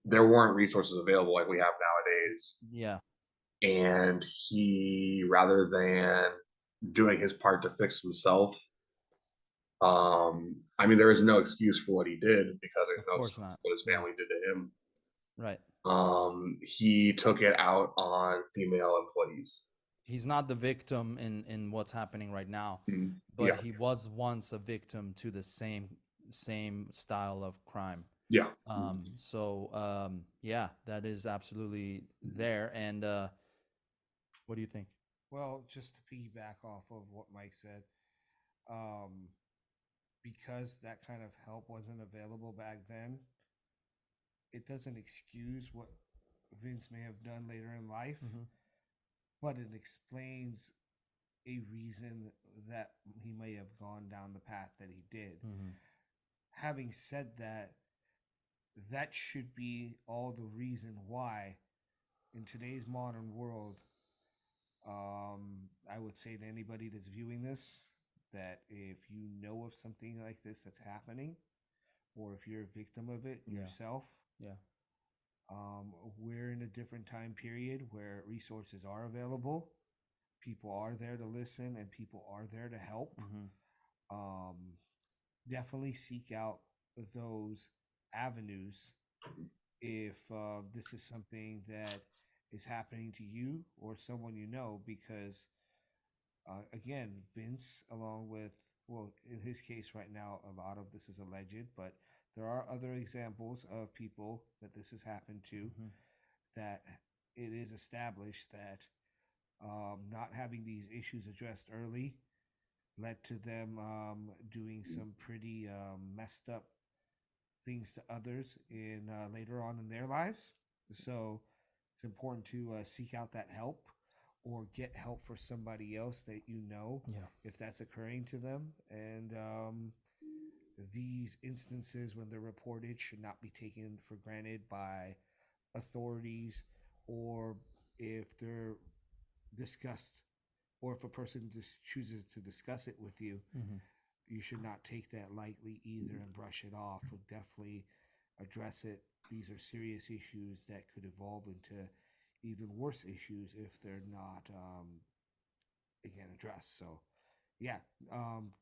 there weren't resources available like we have nowadays. Yeah. And he, rather than doing his part to fix himself, I mean, there is no excuse for what he did because there's Of no course excuse not. for what his family did to him. Right. He took it out on female employees. He's not the victim in what's happening right now, Mhm. but Yeah, he was once a victim to the same style of crime. yeah. Yeah, that is absolutely there. And what do you think? Well, just to piggyback off of what Mike said, because that kind of help wasn't available back then, it doesn't excuse what Vince may have done later in life, but it explains a reason that he may have gone down the path that he did. Having said that, that should be all the reason why in today's modern world, I would say to anybody that's viewing this that if you know of something like this that's happening, or if you're a victim of it yourself, Yeah. we're in a different time period where resources are available, people are there to listen, and people are there to help. Definitely seek out those avenues if this is something that is happening to you or someone you know, because again, Vince, along with, well, in his case right now, a lot of this is alleged, but there are other examples of people that this has happened to, Mhm. that it is established that not having these issues addressed early led to them doing some pretty messed up things to others in later on in their lives. So it's important to seek out that help or get help for somebody else that you know Yeah. if that's occurring to them. And these instances, when they're reported, should not be taken for granted by authorities, or if they're discussed, or if a person just chooses to discuss it with you, Mhm. you should not take that lightly either and brush it off. We'll definitely address it. These are serious issues that could evolve into even worse issues if they're not, again, addressed. So, yeah,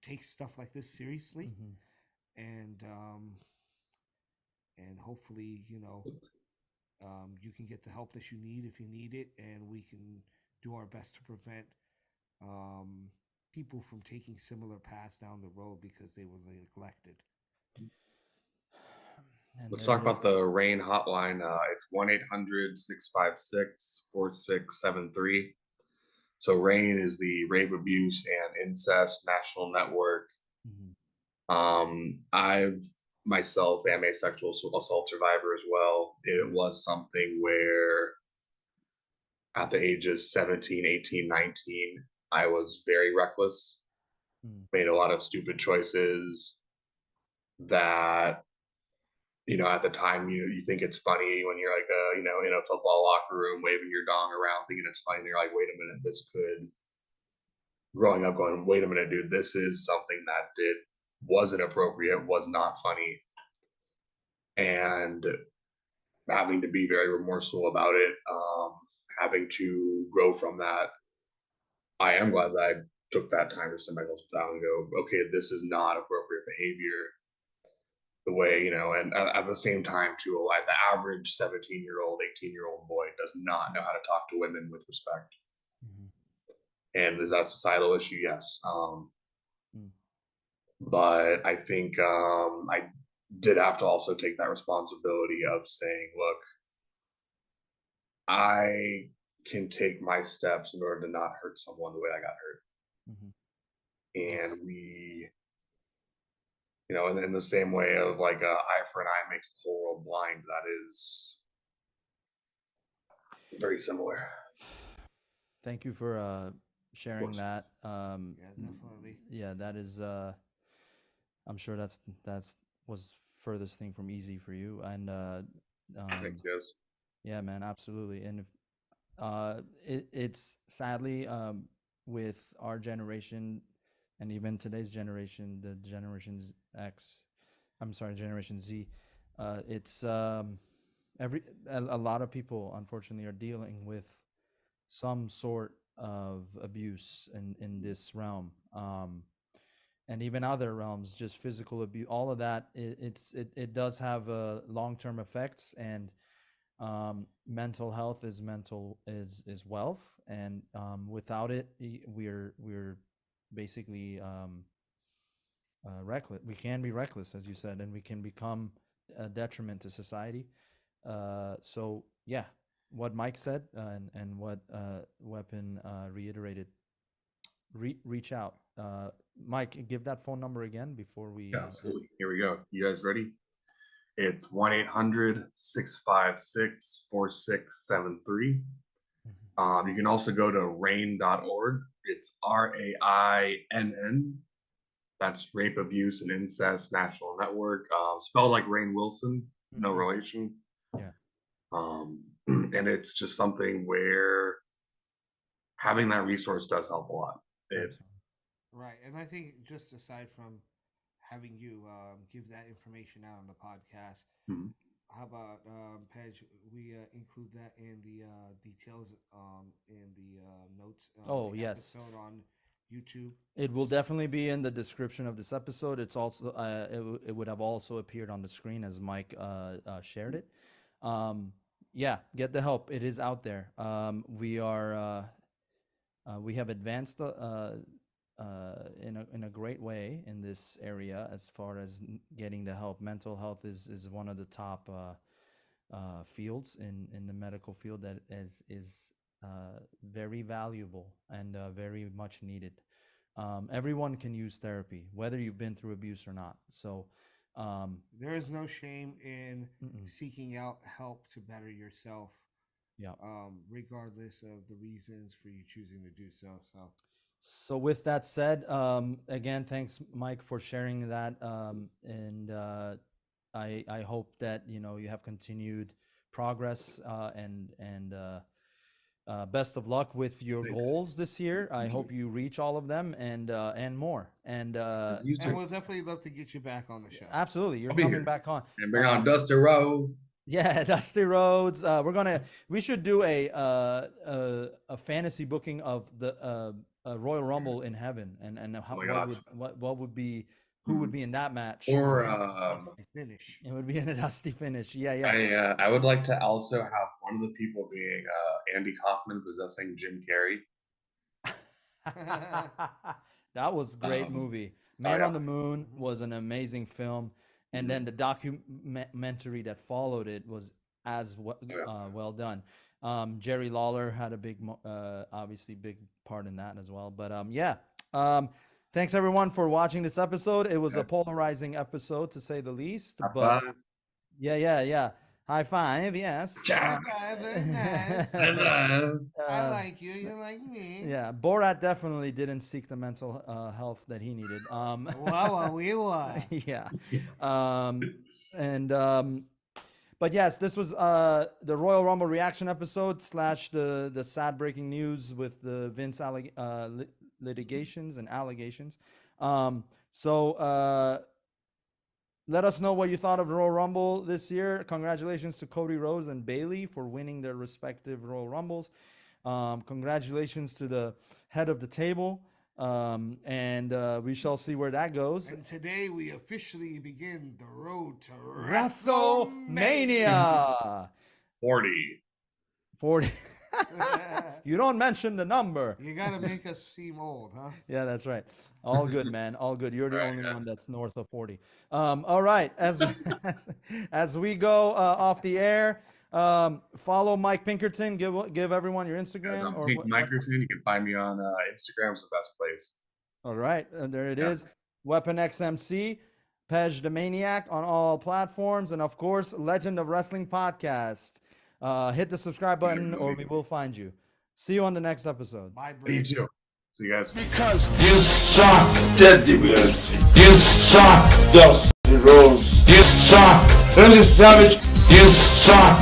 take stuff like this seriously, Mhm. and and hopefully, you can get the help that you need if you need it, and we can do our best to prevent um, people from taking similar paths down the road because they were neglected. And Let's there talk it about is. the rain hotline. It's 1-800-656-4673. So RAIN is the Rape Abuse and Incest National Network. Mhm. I've myself am a sexual assault survivor as well. It was something where at the ages 17, 18, 19, I was very reckless, Mhm. made a lot of stupid choices that, at the time you think it's funny when you're like, in a football locker room waving your dong around thinking it's funny. And you're like, wait a minute, this could, growing up going, wait a minute, dude, this is something that wasn't appropriate, was not funny. And having to be very remorseful about it, having to grow from that. I am glad that I took that time to sit myself down and go, okay, this is not appropriate behavior. The way, and at the same time, too, like the average 17-year-old, 18-year-old boy does not know how to talk to women with respect. Mhm. And is that a societal issue? Yes. Mm. But I think I did have to also take that responsibility of saying, look, I can take my steps in order to not hurt someone the way I got hurt. Mhm. Yes. And in the same way of like eye for an eye makes the whole world blind, that is very similar. Thank you for Of sharing course. that. Yeah, definitely. Yeah, that is. I'm sure that's was furthest thing from easy for you. And Thanks, um, guys. yeah, man, absolutely. And if, it's sadly with our generation and even today's generation, the generations X, I'm sorry, Generation Z. It's a lot of people unfortunately are dealing with some sort of abuse in this realm, and even other realms, just physical abuse. All of that, it does have long-term effects, and mental health is wealth, and without it, we're basically reckless. We can be reckless, as you said, and we can become a detriment to society. So yeah, what Mike said, and what Weapon reiterated. Reach out. Mike, give that phone number again before we Yeah, end. absolutely. Here we go. You guys ready? It's 1-800-656-4673. Mhm. You can also go to rain.org. It's RAINN. That's Rape, Abuse, and Incest National Network. Spelled like Rain Wilson, no Mhm. relation. Yeah. And it's just something where having that resource does help a lot. It, Absolutely. Right, and I think just aside from having you give that information out on the podcast, Mhm. how about Pej? We include that in the details in the notes of Oh the yes, episode on YouTube. it will definitely be in the description of this episode. It's also it would have also appeared on the screen as Mike shared it. Um, Yeah, get the help. It is out there. We have advanced in a great way in this area as far as getting the help. Mental health is one of the top fields in the medical field that is very valuable and very much needed. Everyone can use therapy, whether you've been through abuse or not. So, There is no shame in mm-mm, seeking out help to better yourself, yeah. regardless of the reasons for you choosing to do so. So with that said, again, thanks, Mike, for sharing that. And I hope that you have continued progress and best of luck with your Thanks. goals this year. I hope you reach all of them and more. And You And too. we'll definitely love to get you back on the show. absolutely, you're I'll be coming here. back on. And bring on Dusty Rose. Yeah, Dusty Rhodes. We should do a fantasy booking of the Royal Rumble in heaven, and how, my what gosh. would be who would be in that match? Or Dusty finish. It would be in a dusty finish. Yeah. I would like to also have one of the people being Andy Kaufman possessing Jim Carrey. That was a great Um, movie. oh, Man yeah. on the Moon was an amazing film, and then the documentary that followed it was as well done. Jerry Lawler had a obviously big part in that as well. But yeah, thanks everyone for watching this episode. It was a polarizing episode to say the least. High But five. yeah. High five, yes. Ciao. Very nice. Hello. I like you. You like me. Yeah, Borat definitely didn't seek the mental health that he needed. Wow, we were. Yeah. But yes, this was the Royal Rumble reaction episode / the sad breaking news with the Vince litigations and allegations. Let us know what you thought of the Royal Rumble this year. Congratulations to Cody Rhodes and Bayley for winning their respective Royal Rumbles. Congratulations to the head of the table. And we shall see where that goes. And today we officially begin the road to WrestleMania 40. 40. You don't mention the number. You gotta make us seem old, huh? Yeah, that's right. All good, man. All good. You're the Right, only yes. one that's north of 40. All right. As we go off the air, follow Mike Pinkerton. Give everyone your Instagram. I'm or Pete what- Microton. You can find me on Instagram's the best place. All right. There it Yeah. is. Weapon XMC, Pej the Maniac on all platforms. And of course, Legend of Wrestling Podcast. Hit the subscribe button or we will find you. See you on the next episode. Bye, You Bridge. too. See you guys. Because you suck, Teddy Bears. You suck, Dusty Rose. You suck, Randy Savage. You suck.